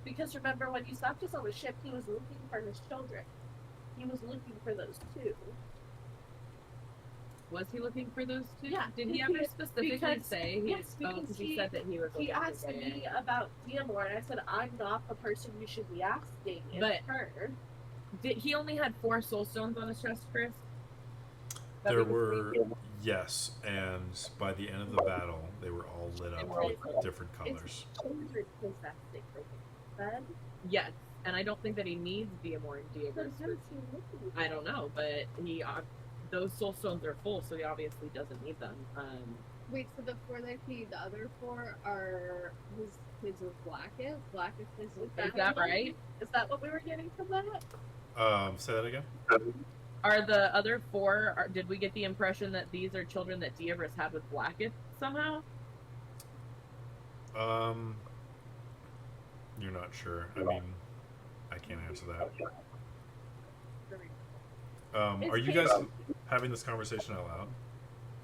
Because remember, when he stopped us on the ship, he was looking for his children. He was looking for those two. Was he looking for those two? Yeah, Did he because- ever specifically because- say he yes, because he said that he was He looking asked for me about Diamor, and I said, I'm not the person you should be asking. It's But- her. Did he only had 4 soul stones on his chest, Chris? That There we were, yes, and by the end of the battle, they were all lit up with different colors. It's children possessing her. Then, Yes, and I don't think that he needs Diamor and then Diabus. who's he looking I for? don't know, but he those soul stones are full, so he obviously doesn't need them. Wait, so the 4 that he, the other 4 are his kids with Blackett? Blackett is with Is that right? Is that what we were getting from that? Say that again? Are the other 4? Did we get the impression that these are children that Diabus had with Blackett somehow? You're not sure. I mean, I can't answer that. Are you guys having this conversation out loud?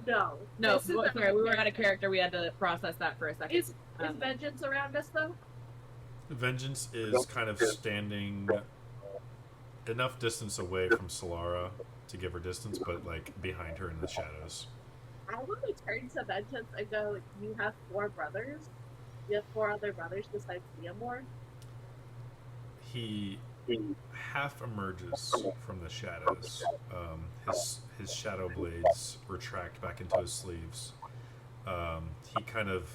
No. No, This is the sorry, we were out of character. We had to process that for a second. Is vengeance around us though? Vengeance is kind of standing enough distance away from Solara to give her distance, but like behind her in the shadows. I want to turn to vengeance and go, you have 4 brothers? You have 4 other brothers besides Diamor? He half emerges from the shadows. His shadow blades retract back into his sleeves. He kind of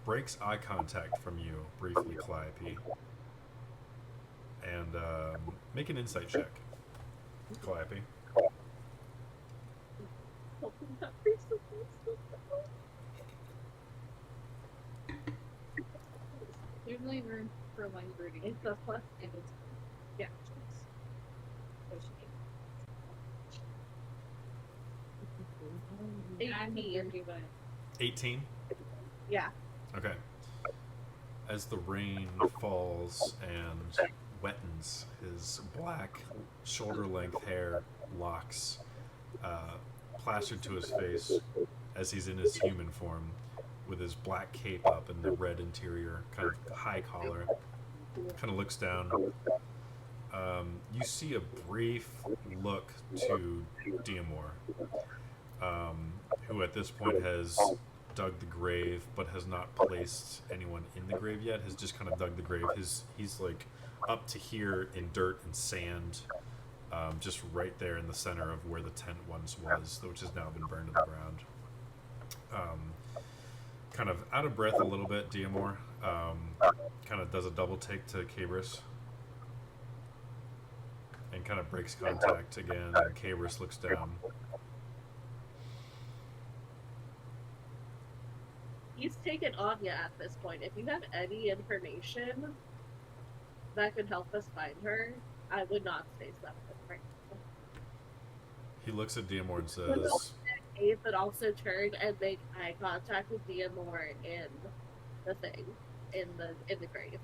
breaks eye contact from you briefly, Calliope. And make an insight check, Calliope. There's only room for 1 brooding. It's a plus. And it's, yeah. So she I'm 18. the but 18? Yeah. Okay. As the rain falls and wettens, his black, shoulder-length hair locks plastered to his face as he's in his human form, with his black cape up and the red interior, kind of high collar. Kind of looks down. You see a brief look to Diamor, who at this point has dug the grave, but has not placed anyone in the grave yet. Has just kind of dug the grave. He's like up to here in dirt and sand, just right there in the center of where the tent once was, which has now been burned to the ground. Kind of out of breath a little bit, Diamor kind of does a double take to Cabris and kind of breaks contact again, and Cabris looks down. He's taken Anya at this point. If you have any information that could help us find her, I would not stay slept with right now. He looks at Diamor and says, But also turn and make eye contact with Diamor in the thing, in the grave.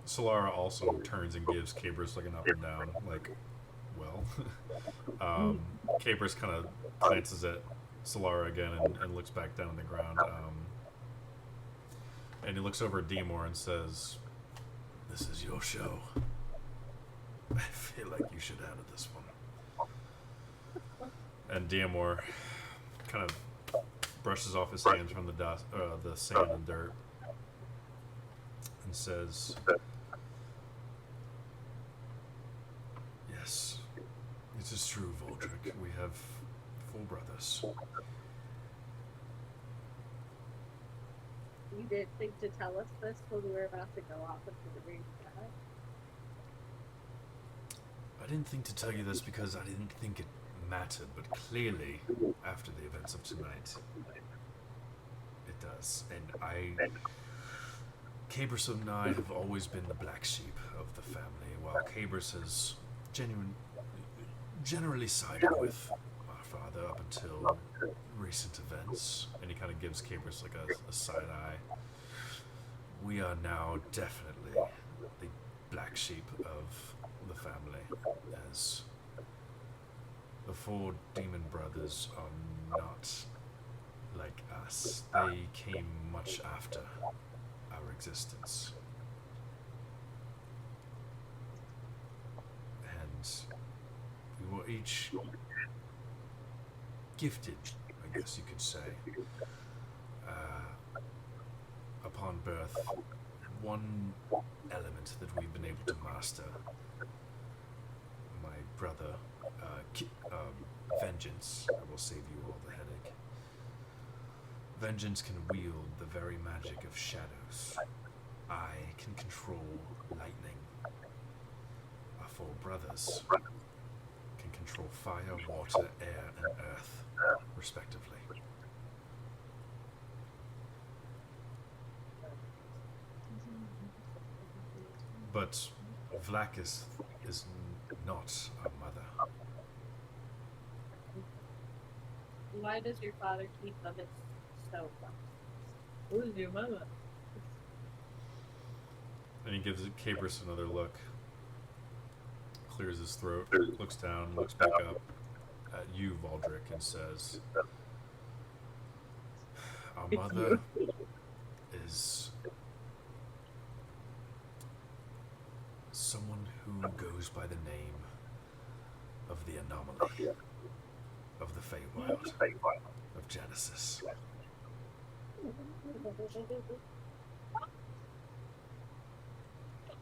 Solara also turns and gives Cabris like an up and down, like, well. Cabris kind of glances at Solara again and looks back down on the ground. And he looks over at Diamor and says, "This is your show. I feel like you should handle this one." And Diamor kind of brushes off his hands from the dust, the sand and dirt, and says, "Yes, it is true, Voldrick. We have 4 brothers." You didn't think to tell us this when we were about to go off into the grave. I didn't think to tell you this because I didn't think it mattered, but clearly, after the events of tonight, it does. And Cabris and I have always been the black sheep of the family, while Cabris has generally sided with our father up until recent events. And he kind of gives Cabris like a side eye. We are now definitely the black sheep of the family, as the 4 demon brothers are not like us. They came much after our existence. And we were each gifted, I guess you could say, upon birth, one element that we've been able to master. My brother, Vengeance, I will save you all the headache. Vengeance can wield the very magic of shadows. I can control lightning. Our 4 brothers can control fire, water, air, and earth, respectively. But Vlakis is not our mother. Why does your father keep them in so close? Who's your mama? And he gives Cabris another look, clears his throat, looks down, looks back up at you, Voldrick, and says, "Our mother is someone who goes by the name of the anomaly of the Feywild of Genesis."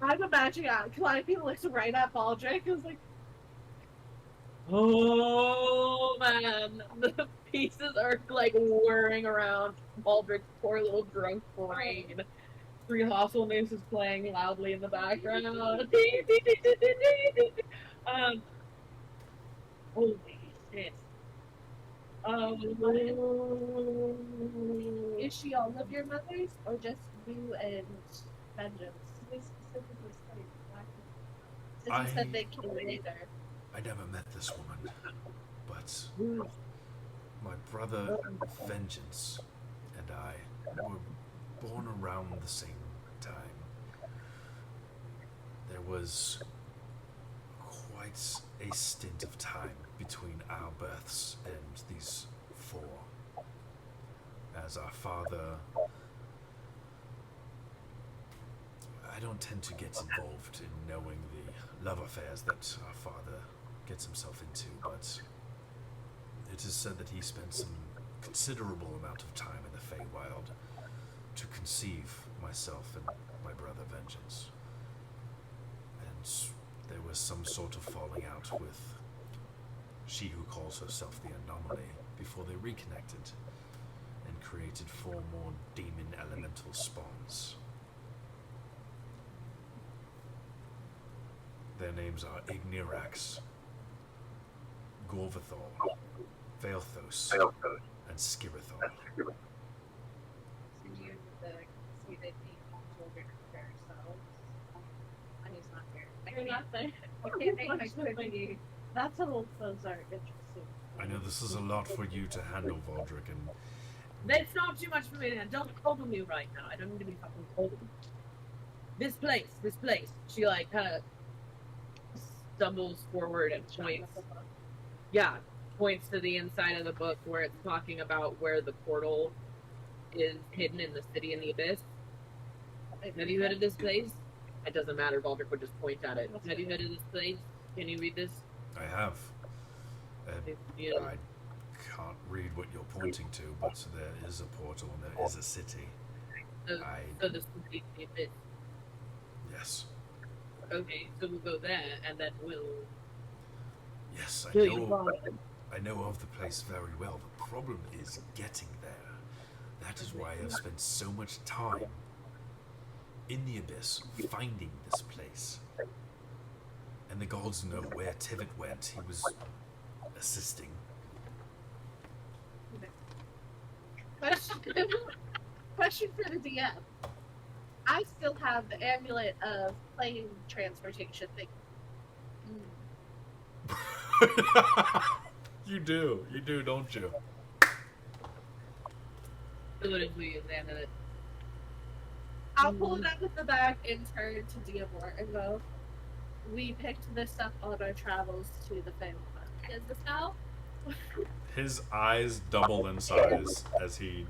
I'm imagining Calliope looks right at Baldrick and is like, Oh man, the pieces are like whirring around Baldrick's poor little drunk brain. 3 hostile names is playing loudly in the background. Holy shit. is she all of your mothers, or just you and Vengeance? They specifically studied Blackness. Since you said they came later. I never met this woman, but my brother Vengeance and I were born around the same time. There was quite a stint of time between our births and these 4, as our father I don't tend to get involved in knowing the love affairs that our father gets himself into, but it is said that he spent some considerable amount of time in the Feywild to conceive myself and my brother Vengeance. And there was some sort of falling out with she who calls herself the Anomaly before they reconnected and created 4 more demon elemental spawns. Their names are Ignirax, Gorvathor, Veilthos, and Skirathor. So you see that the children themselves. And he's not here. You're not there. I can't make my quickly. That's a little so sorry. Interesting. I know this is a lot for you to handle, Valdrick, and That's not too much for me to handle. Don't coddle me right now. I don't need to be fucking coddled. This place. She like kind of stumbles forward and points. Yeah, points to the inside of the book where it's talking about where the portal is hidden in the city in the abyss. Have you heard of this place? It doesn't matter. Baldrick would just point at it. Have you heard of this place? Can you read this? I have. You know, I can't read what you're pointing to, but there is a portal and there is a city. so this would be the abyss. Yes. Okay, so we'll go there and then we'll Yes, kill you. I know of the place very well. The problem is getting there. That is why I've spent so much time in the abyss finding this place. And the gods know where Tivit went. He was assisting. Question for the DM. I still have the amulet of plane transportation thing. You do, don't you? What if we examine it? I'll pull it out of the bag and turn to Diamore and go, we picked this up on our travels to the family. Does this help? His eyes double in size as he.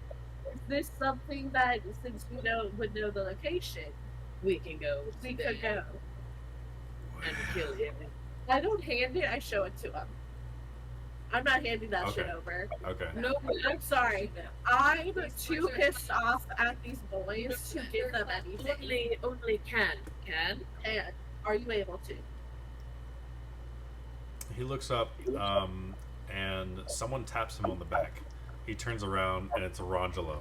Is this something that, since we would know the location, We can go. we could go? And kill him. I don't hand it, I show it to him. I'm not handing that shit Okay. over. Okay. No, I'm sorry. I'm too pissed off at these boys to give them anything. Only can. And are you able to? He looks up, and someone taps him on the back. He turns around, and it's Arangelo.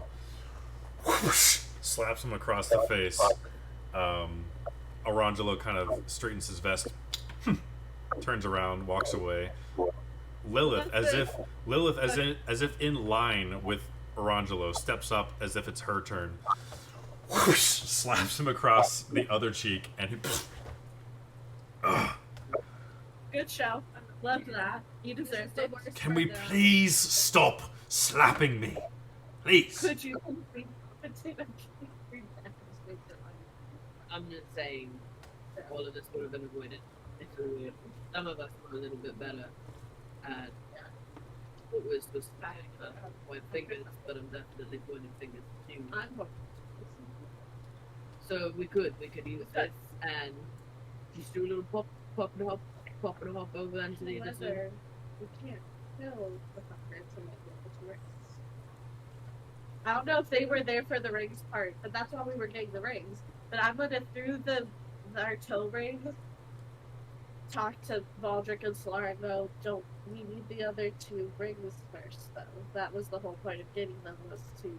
Slaps him across the face. Arangelo kind of straightens his vest, turns around, walks away. Lilith, as if in line with Arangelo, steps up as if it's her turn. Slaps him across the other cheek, and he. Good show. Loved that. You deserved it. Can we please stop slapping me? Please. Could you please I'm just saying that all of this would have been avoided if some of us were a little bit better at what we're supposed to do. Point fingers, but I'm definitely pointing fingers at you. So we could use this and just do a little popping hop over into the other side. We can't kill the fuckers and make the rings. I don't know if they were there for the rings part, but that's why we were getting the rings. But I'm gonna, through our toe rings, talk to Valdrick and Solar and go, don't we need the other 2 rings first, though? That was the whole point of getting them, was to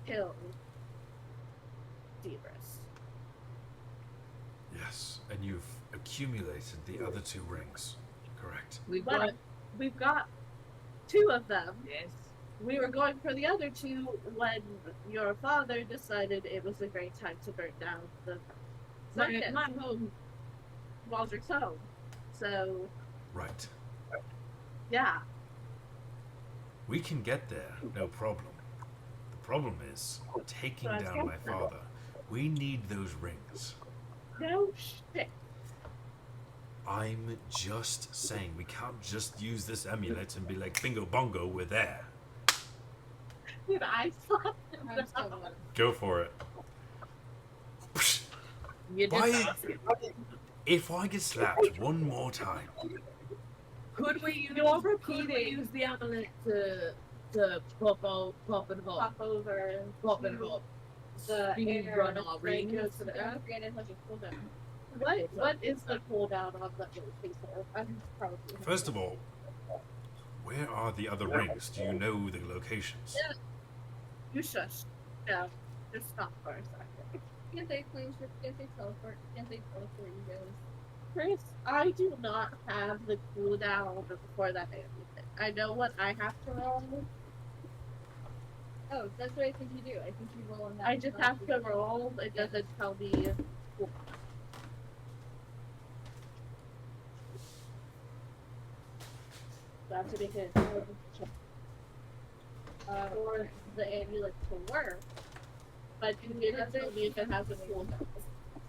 kill Debris. Yes, and you've accumulated the other 2 rings, correct? We've But got we've got 2 of them. yes. We were going for the other 2 when your father decided it was a great time to burn down the market. My home. Waldrick's home. So, Right. yeah. We can get there, no problem. The problem is taking down my father. We need those rings. No shit. I'm just saying, we can't just use this amulet and be like, bingo bongo, we're there. Dude, I slapped him I'm still down. one. Go for it. You just Why- ask it. If I get slapped one more time, Could we use, You're could we repeating. use the amulet to pop and hop? Pop over. Pop and to hop. The Speed air run our right rings. goes to the air. Granted, has a cooldown. What is the cooldown on that piece of? I'm probably. first of all, where are the other rings? Do you know the locations? Yeah. You shush. No, just stop for a second. Can't they claim shift? Can't they teleport? Can't they teleport you guys? Chris, I do not have the cooldown before that amulet. I know what I have to roll. Oh, that's what I think you do. I think you roll on that. I just have to roll. It doesn't tell me. So I have to make it for the amulet to work. But it doesn't tell me if it has a cooldown.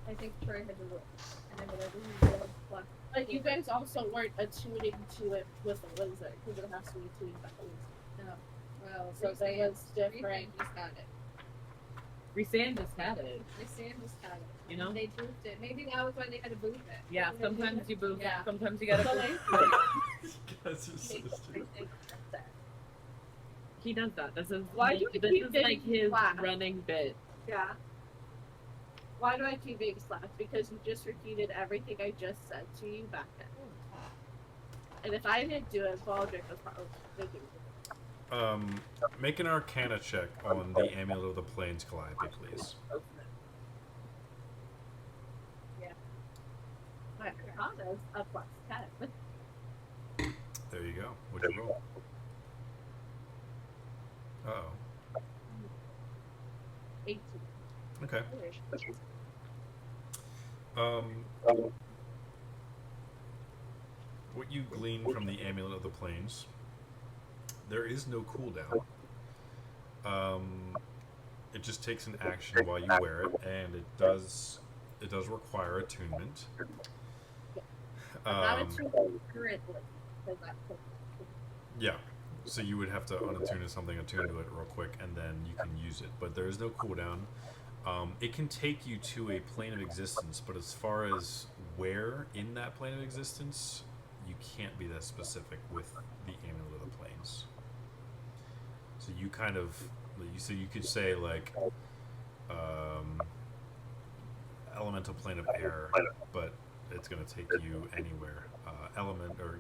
I think Troy had to roll. And then whatever you roll plus. But you guys also weren't attuning to it with a wizard because it has to be tuned by a wizard. No. Well, So that was different. Rethink just had it. Resand just had it. They Sam just had it. You know? They boofed it. Maybe that was why they had to boof it. Yeah, sometimes you boof. Yeah. Sometimes you gotta So boof. Guys are so stupid. He does that. This is Why do we this keep is like getting his slapped? running bit. Yeah. Why do I keep being slapped? Because you just repeated everything I just said to you back then. And if I didn't do it, Baldric was probably thinking. Make an Arcana check on the Amulet of the Plains Calliope, please. My Arcana's a plus 10. There you go. What'd you roll? Uh-oh. 18. Okay. What you glean from the Amulet of the Plains, there is no cooldown. It just takes an action while you wear it, and it does require attunement. Not attuned currently. Because that's Yeah. So you would have to unattune something, attune to it real quick, and then you can use it. But there is no cooldown. It can take you to a plane of existence, but as far as where in that plane of existence, you can't be that specific with the Amulet of the Plains. So you kind of, so you could say like, elemental plane of air, but it's going to take you anywhere. Element, or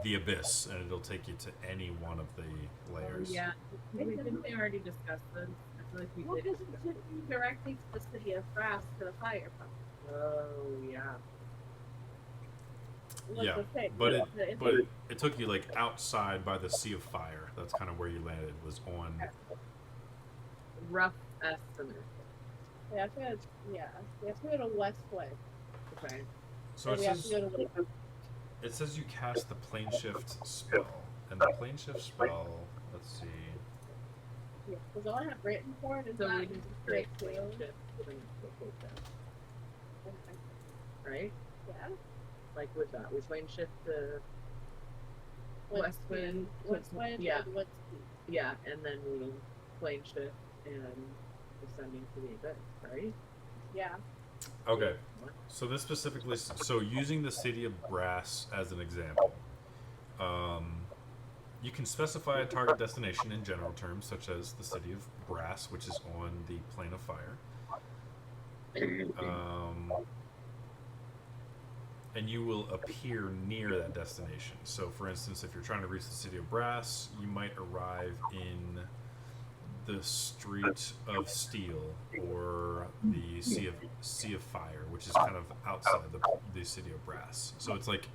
the abyss, and it'll take you to any one of the layers. Yeah, didn't we already discuss this? I feel like we well, did. because it took you directly to the city of Brass to the fire pump. Oh yeah. Was Yeah, the thing. but The- it took you like outside by the Sea of Fire. That's kind of where you landed. Was on. Rough estimate. Yeah, we have to go to Westwood. Okay. So And it we have says to go to Westwood. it says you cast the plane shift spell, and the plane shift spell. Let's see. Yeah, because all I have written for it is So that we just great plane wheel. shift, right? Yeah. Like with that, we plane shift to Westwind. Westwood Yeah. and Westwood. Yeah, and then we plane shift and descending to the abyss, right? Yeah. Okay. So this specifically, so using the City of Brass as an example, you can specify a target destination in general terms, such as the City of Brass, which is on the plane of fire. And you will appear near that destination. So, for instance, if you're trying to reach the City of Brass, you might arrive in the Street of Steel or the Sea of Fire, which is kind of outside the City of Brass. So it's like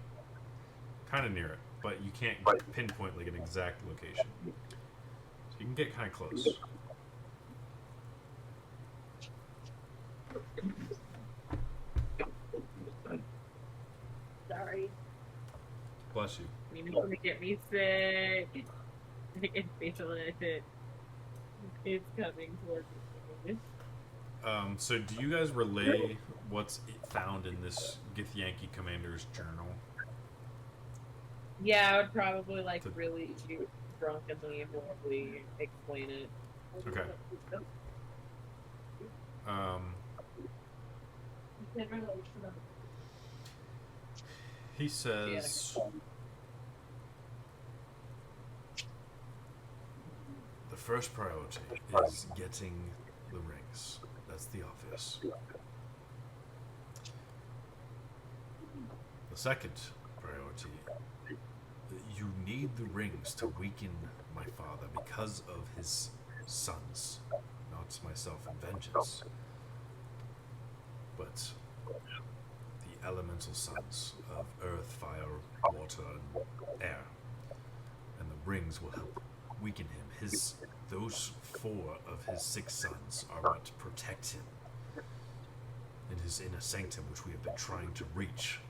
kind of near it, but you can't pinpoint like an exact location. So you can get kind of close. Sorry. Bless you. You need to get me sick. I can feel it. It's coming towards me. So do you guys relay what's found in this Githyanki commander's journal? Yeah, I would probably like really drunkenly and horribly explain it. Okay. He says, the first priority is getting the rings. That's the obvious. The second priority, you need the rings to weaken my father because of his sons, not myself and vengeance, but the elemental sons of earth, fire, water, and air. And the rings will help weaken him. Those 4 of his 6 sons are what protect him in his inner sanctum, which we have been trying to reach.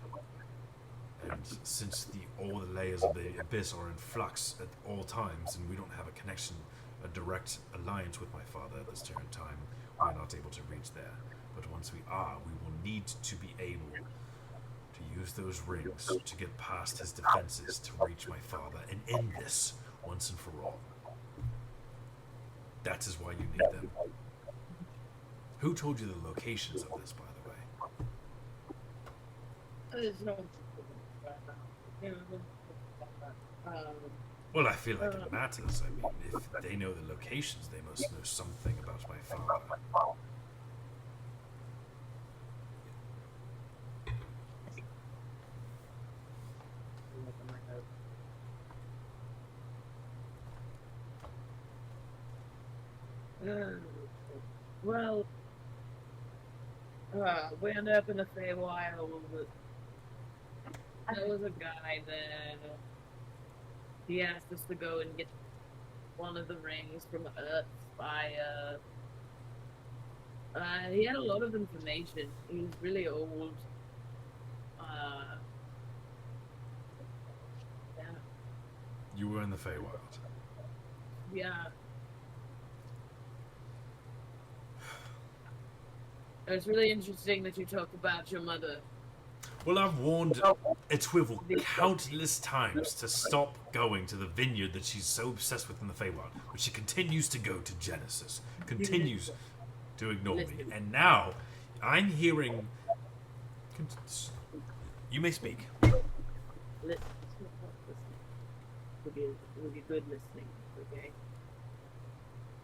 And since all the layers of the abyss are in flux at all times, and we don't have a connection, a direct alliance with my father at this current time, we're not able to reach there. But once we are, we will need to be able to use those rings to get past his defenses to reach my father and end this once and for all. That is why you need them. Who told you the locations of this, by the way? There's no. Well, I feel like it matters. I mean, if they know the locations, they must know something about my father. Well, we ended up in the Feywild. There was a guy there. He asked us to go and get one of the rings from Earth Spire. He had a lot of information. He was really old. Yeah. You were in the Feywild. Yeah. It's really interesting that you talk about your mother. Well, I've warned Etwivel countless times to stop going to the vineyard that she's so obsessed with in the Feywild, but she continues to go to Genesis, continues to ignore me, and now I'm hearing... You may speak. Listen. Would be good listening, okay?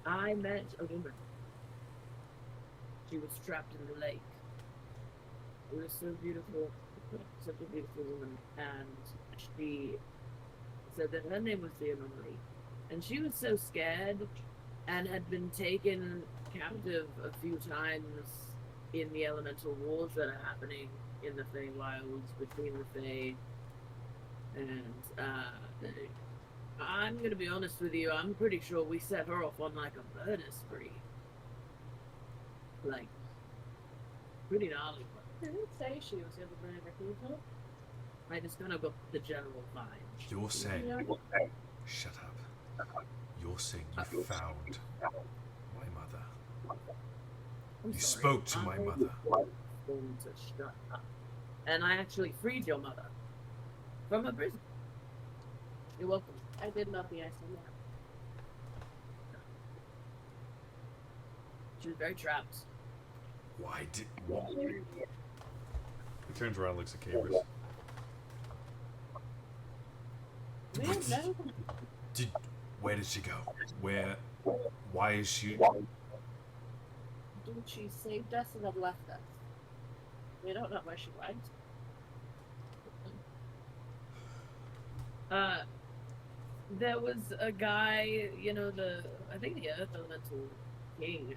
I met a woman. She was trapped in the lake. It was so beautiful, such a beautiful woman, and she said that her name was the Anomaly, and she was so scared and had been taken captive a few times in the elemental wars that are happening in the Feywilds between the Fey, and I'm gonna be honest with you, I'm pretty sure we set her off on like a murder spree. Like, pretty gnarly. I didn't say she was able to murder people. I just kind of got the general vibe. You're saying... Yeah. Shut up. You're saying you found my mother. I'm You sorry. spoke to my mother. Told to shut up. And I actually freed your mother from a prison. You're welcome. I did not the ice on that. She was very trapped. Why did... What? He turns around and looks at Cabers. We don't know. Where did she go? Why is she... She saved us and then left us. We don't know where she went. There was a guy, I think the Earth Elemental King,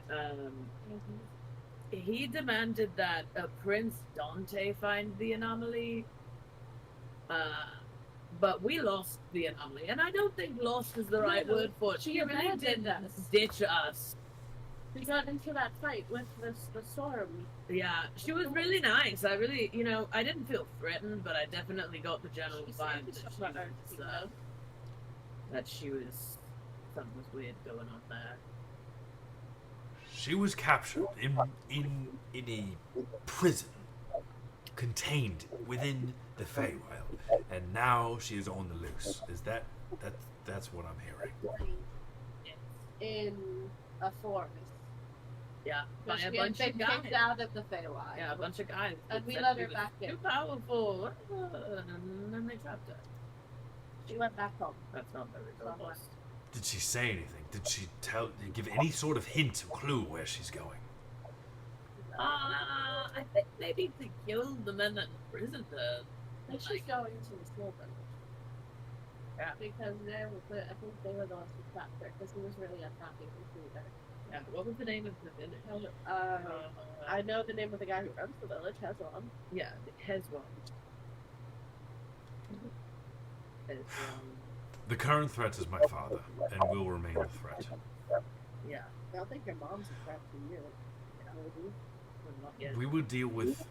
he demanded that Prince Dante find the anomaly, but we lost the anomaly, and I don't think lost is the right word for it. She really did ditch us. We got into that fight with the storm. Yeah, she was really nice. I really, I didn't feel threatened, but I definitely got the general vibe that she was, something was weird going on there. She was captured in a prison contained within the Feywild, and now she is on the loose. Is that's what I'm hearing? In a forest. Yeah, by But a she had bunch been of guys. kicked out of the Feywild. Yeah, a bunch of guys. And we said let she her was back in. Too powerful. And then they trapped her. She went back home. That's not very good. Did she say anything? Did she give any sort of hint or clue where she's going? I think maybe to kill the men that imprisoned her. I think she's going to the school village. Yeah. Because I think they were the ones who trapped her, because he was really unhappy with her. Yeah, what was the name of the village? I know the name of the guy who runs the village, Hezron. Yeah, Hezron. The current threat is my father, and will remain a threat. Yeah. I don't think your mom's a threat to you. Maybe. Not yet. We will deal with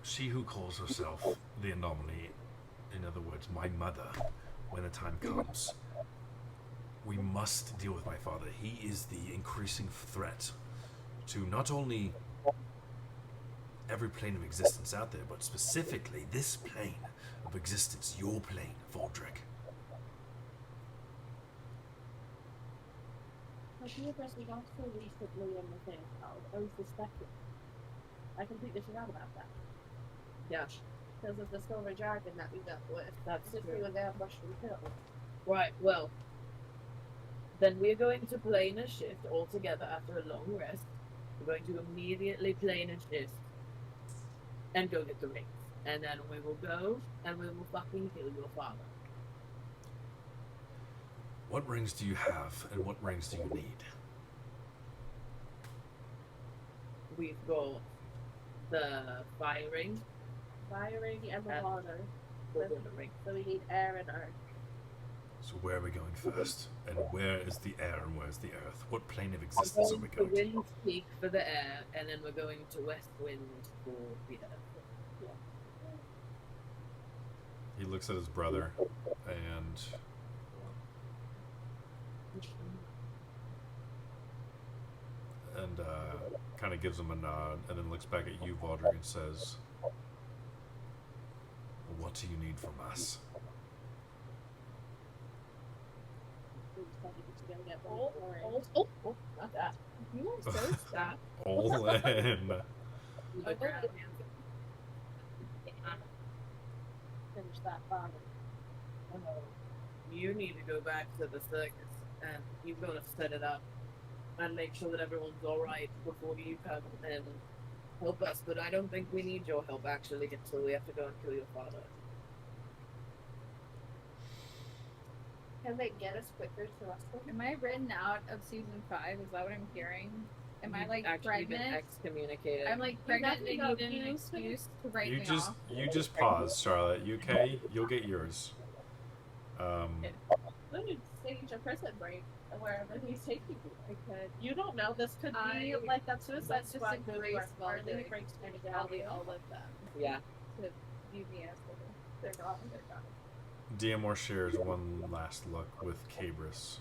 she who calls herself the anomaly, in other words, my mother, when the time comes. We must deal with my father. He is the increasing threat to not only every plane of existence out there, but specifically this plane of existence, your plane, Valdrick. My universe was also recently in the thing called unsuspected. I completely forgot about that. Yeah. Because of the silver dragon that we dealt with. That's Since true. we were ambushed and killed. Right, well, then we're going to plane a shift altogether after a long rest. We're going to immediately plane a shift and go get the rings. And then we will go and we will fucking kill your father. What rings do you have, and what rings do you need? We've got the fire ring, Firing and the And- water. the ring. So we need air and earth. So where are we going first? And where is the air and where's the earth? What plane of We're existence are we going to going to? Wind Peak for the air, and then we're going to West Wind for the earth. He looks at his brother and kind of gives him a nod, and then looks back at you, Valdrick, and says, "What do you need from us?" We just had to get together and get Oh, one oh, oh, not that. You are so Stop. Olin. finish that farming. You need to go back to the circus, and you've got to set it up and make sure that everyone's all right before you come and help us. But I don't think we need your help actually until we have to go and kill your father. Can they get us quicker to us? Am I written out of season 5? Is that what I'm hearing? Am I You've like actually been pregnant? excommunicated? I'm like pregnant and definitely need an got excuse to write You me just off. pause, Charlotte. You okay? You'll get yours. We need to stage a prison break wherever he's taking you. I could. You don't know. This could be like that Suicide That's just Squad a movie where graceful Harley doing breaks into the Rally alley. all of them Yeah. to view me as the They're gone. They're gone. Diamor shares one last look with Cabris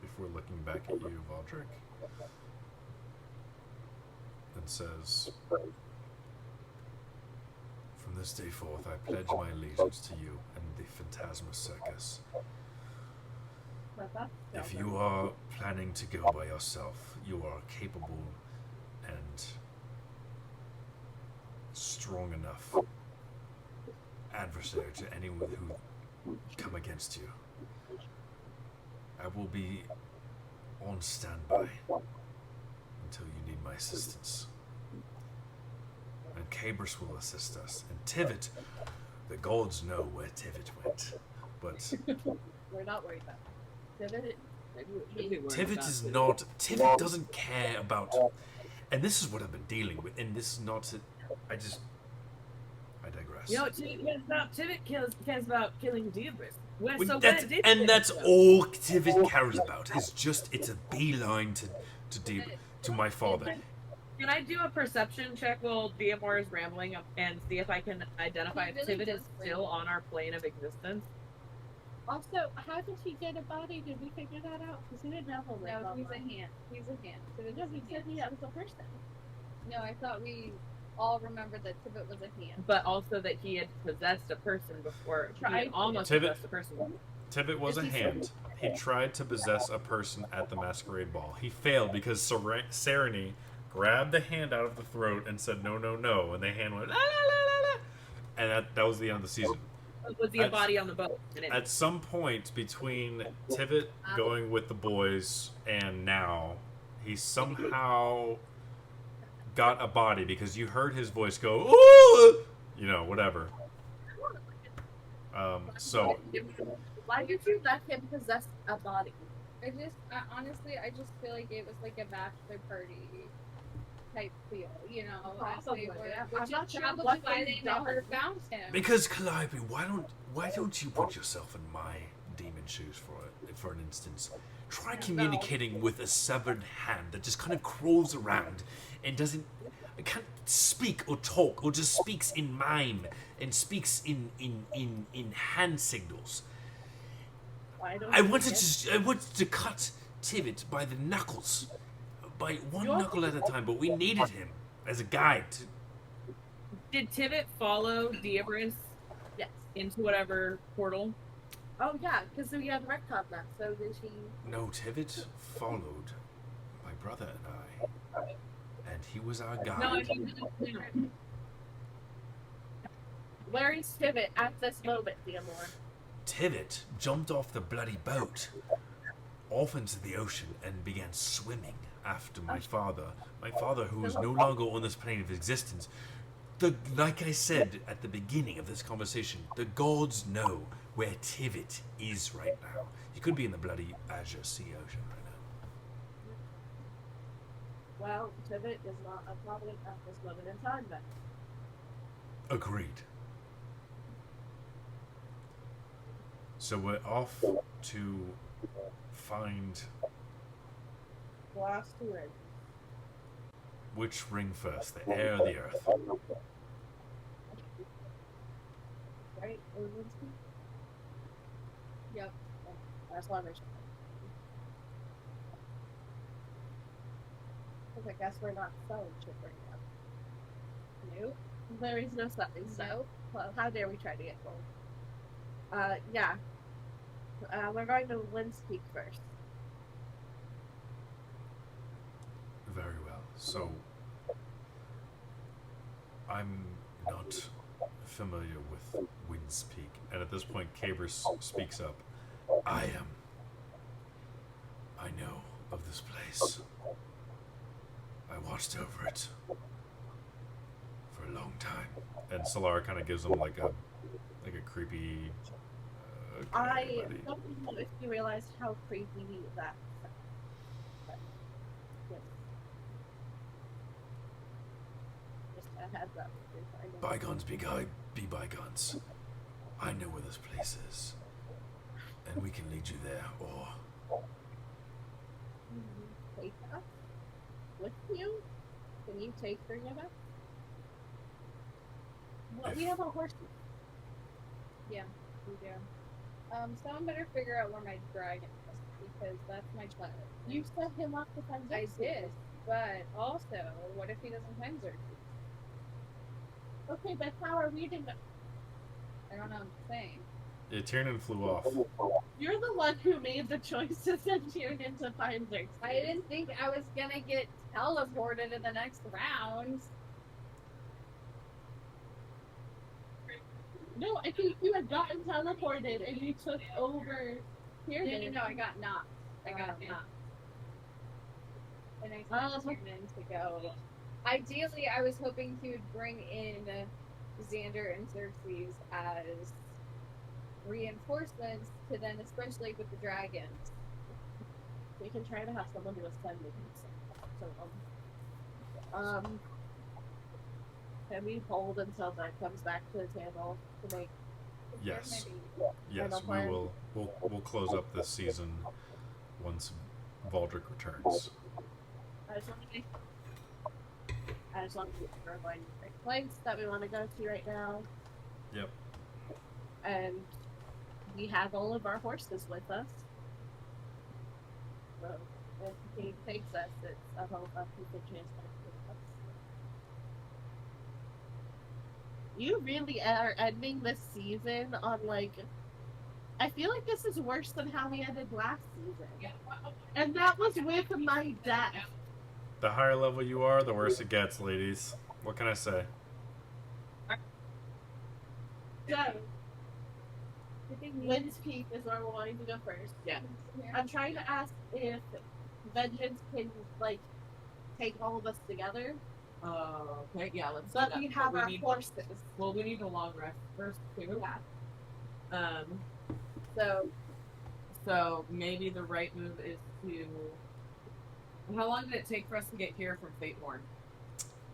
before looking back at you, Valdrick, and says, "From this day forth, I pledge my allegiance to you and the Phantasma Circus. But that's If you are planning to go by yourself, you are capable and strong enough adversary to anyone who come against you. I will be on standby until you need my assistance. And Cabris will assist us. And Tivit, the gods know where Tivit went. But we're not worried about it. Tivit is not. Tivit doesn't care about. And this is what I've been dealing with. And this is not. I digress. You know, Tivit cares about killing Deabris. That's all Tivit cares about. It's a beeline to my father. Can I do a perception check while Diamor is rambling and see if I can identify He if really Tivit is does still on our plane of existence? Also, how did he get a body? Did we figure that out? Because he didn't have a leg. No, he's a hand. He's a hand. Tivit No, is he a said hand. he was a person. No, I thought we all remembered that Tivit was a hand. But also that he had possessed a person before. He had Tried. almost Tivit- possessed a person. Tivit was a hand. He tried to possess a person at the masquerade ball. He failed because Sereny grabbed the hand out of the throat and said, no, no, no. And the hand went, la, la, la, la, la. And that was the end of the season. Was he a body on the boat? At some point between Tivit going with the boys and now, he somehow got a body because you heard his voice go, ooh! You know, whatever. So... Why did you let him possess a body? Honestly, I just feel like it was like a bachelor party type feel, you know? Possibly. Which I'm is not sure probably what why he's they never done. found him. Because Calliope, why don't you put yourself in my demon shoes for an instance? Try communicating with a severed hand that just kind of crawls around and can't speak or talk or just speaks in mime and speaks in hand signals. I wanted to cut Tivit by the knuckles, by one knuckle at a time, but we needed him as a guide. Did Tivit follow Diabris Yes. into whatever portal? Oh yeah, because we had retcon that. So did he? No, Tivit followed my brother and I, and he was our guide. No, I mean, Where is Tivit at this moment, Diamore? Tivit jumped off the bloody boat, off into the ocean, and began swimming after my father. My father, who was no longer on this plane of existence. Like I said at the beginning of this conversation, the gods know where Tivit is right now. He could be in the bloody Azure Sea Ocean right now. Well, Tivit is not unprovident at this moment in time, then. Agreed. So we're off to find Last ring. which ring first, the air or the earth? Right? Urbanski? Yep. That's why there's. I guess we're not selling shit right now. Nope. There is no selling. So, well, how dare we try to get gold? Yeah. We're going to Lynn's Peak first. Very well. So, I'm not familiar with Wind's Peak, and at this point, Cabers speaks up. I am. I know of this place. I watched over it for a long time. And Solara kind of gives him like a creepy. I don't know if you realize how creepy that sounds. But, yes. Just a heads up. Bygones be bygones. I know where this place is, and we can lead you there, or Take us with you? Can you take 3 of us? Well, we have a horse. Yeah, we do. Someone better figure out where my dragon is, because that's my child. You set him up to find I us. did, but also, what if he doesn't find Xerxes? Okay, but how are we to know? I don't know what I'm saying. yeah, Tiernan flew off. You're the one who made the choice to send Tiernan to find Xerxes. I didn't think I was gonna get teleported in the next round. No, I think you had gotten teleported and you took over Tiernan. No, I got knocked. I got knocked. And I sent Tiernan to go. Ideally, I was hoping he would bring in Xander and Xerxes as reinforcements to then, especially with the dragons. We can try to have someone do a sending. Can we hold until that comes back to the table to make? Yes. Maybe. Yes, we will. We'll close up this season once Baldric returns. I just want to we're going to the place that we want to go to right now. Yep. And we have all of our horses with us. So if he takes us, it's a whole lot of good chance that he takes us. You really are ending this season on like I feel like this is worse than how we ended last season. And that was with my death. The higher level you are, the worse it gets, ladies. What can I say? So, Wynn's Peak is where we're wanting to go first. Yeah. I'm trying to ask if Vengeance can, like, take all of us together. Okay, yeah, let's But do that. we have But our need, horses. well, we need a long rest first, too. Yeah. So maybe the right move is to... How long did it take for us to get here from Fate Mourn?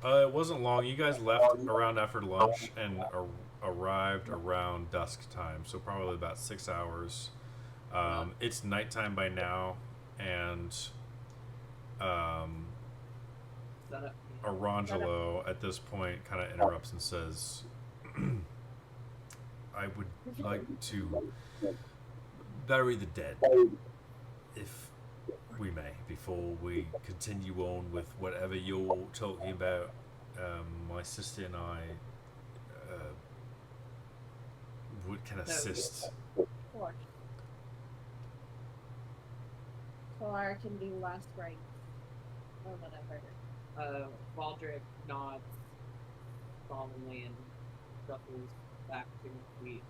It wasn't long. You guys left around after lunch and arrived around dusk time, so probably about 6 hours. It's nighttime by now, and Arangelo at this point kind of interrupts and says, I would like to bury the dead, if we may, before we continue on with whatever you're talking about. My sister and I can assist. Of course. Or can do last rites. Or whatever. Valdrick nods solemnly and shuffles back to his feet,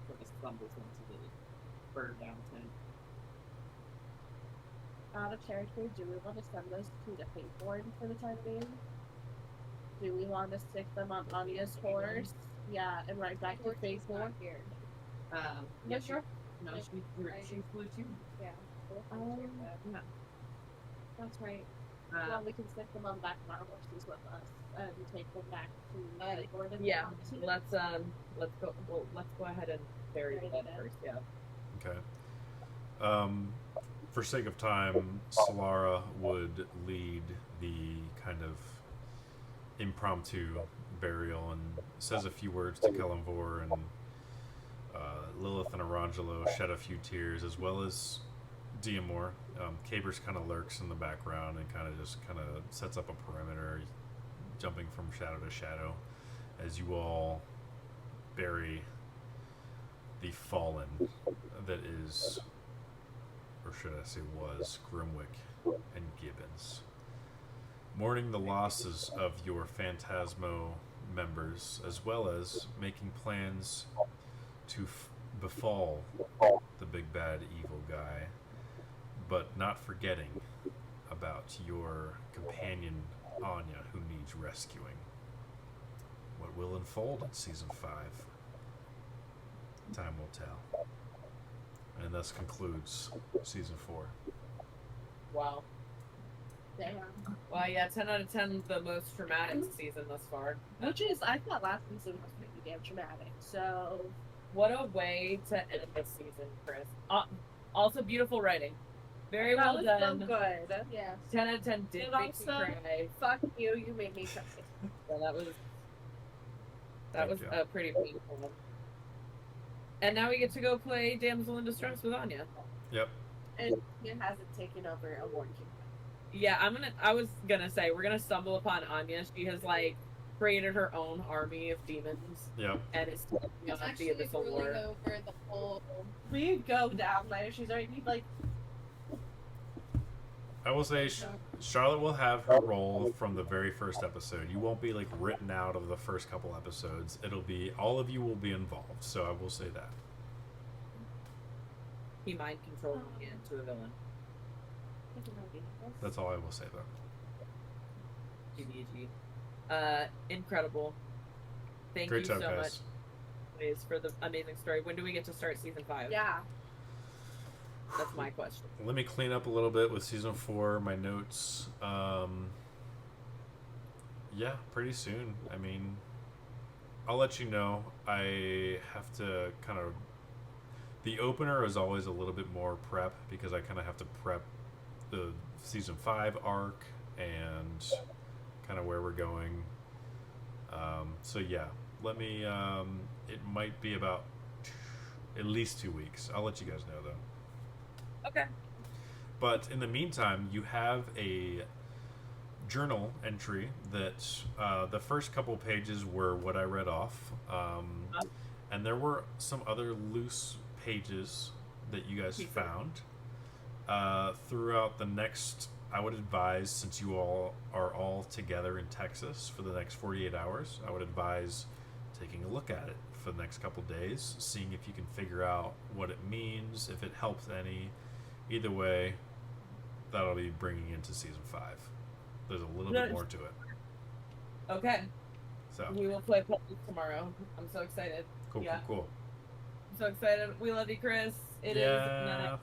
sort of stumbles into the burned down tent. Out of character, do we want to send those two to Fateborn for the time being? Do we want to stick them on Anya's horse? Yeah, and right back to Fateborn? Here. Yeah, sure. No, she flew too. Yeah. Yeah. That's right. Well, we can stick them on the back of our horses with us and take them back to Fateborn. Yeah, let's go. Well, let's go ahead and bury the dead first. Yeah. Okay. For sake of time, Solara would lead the kind of impromptu burial and says a few words to Kelemvor, and Lilith and Arangelo shed a few tears, as well as Diamor. Cabers kind of lurks in the background and kind of sets up a perimeter, jumping from shadow to shadow, as you all bury the fallen that is, or should I say was, Grimwick and Gibbons. Mourning the losses of your Phantasmo members, as well as making plans to befall the big bad evil guy, but not forgetting about your companion Anya, who needs rescuing. What will unfold in Season 5? Time will tell. And thus concludes Season 4. Wow. Damn. Well, yeah, 10 out of 10, the most traumatic season thus far. Which is, I thought last season was pretty damn traumatic, so... What a way to end this season, Chris. Also, beautiful writing. Very that well was done. so good. Yeah. 10 out of 10 did And make me also, cry. fuck you, you made me cry. Yeah, that was Thank you. a pretty painful one. And now we get to go play Damsel in Distress with Anya. Yep. And it hasn't taken over a warning. Yeah, I was gonna say, we're gonna stumble upon Anya. She has, like, created her own army of demons. Yep. And it's taking It's on actually the Abyssal ruling War. over the whole. We go down there, she's already like... I will say Charlotte will have her role from the very first episode. You won't be like written out of the first couple episodes. It'll be, all of you will be involved, so I will say that. He mind controlled me into a villain. That's all I will say though. GBG. Incredible. Thank Great you job, so guys. much, please, for the amazing story. When do we get to start Season 5? Yeah. That's my question. Let me clean up a little bit with Season 4, my notes. Yeah, pretty soon. I mean, I'll let you know. I have to kind of... The opener is always a little bit more prep, because I kind of have to prep the Season 5 arc and kind of where we're going. So yeah, let me... it might be about at least 2 weeks. I'll let you guys know, though. Okay. But in the meantime, you have a journal entry that the first couple pages were what I read off, and there were some other loose pages that you guys found. Throughout the next, I would advise, since you all are all together in Texas for the next 48 hours, I would advise taking a look at it for the next couple days, seeing if you can figure out what it means, if it helps any. Either way, that'll be bringing into season 5. There's a little bit more to it. Okay. So We will play puzzles tomorrow. I'm so excited. cool. I'm so excited. We love you, Chris. It is Yeah. nice.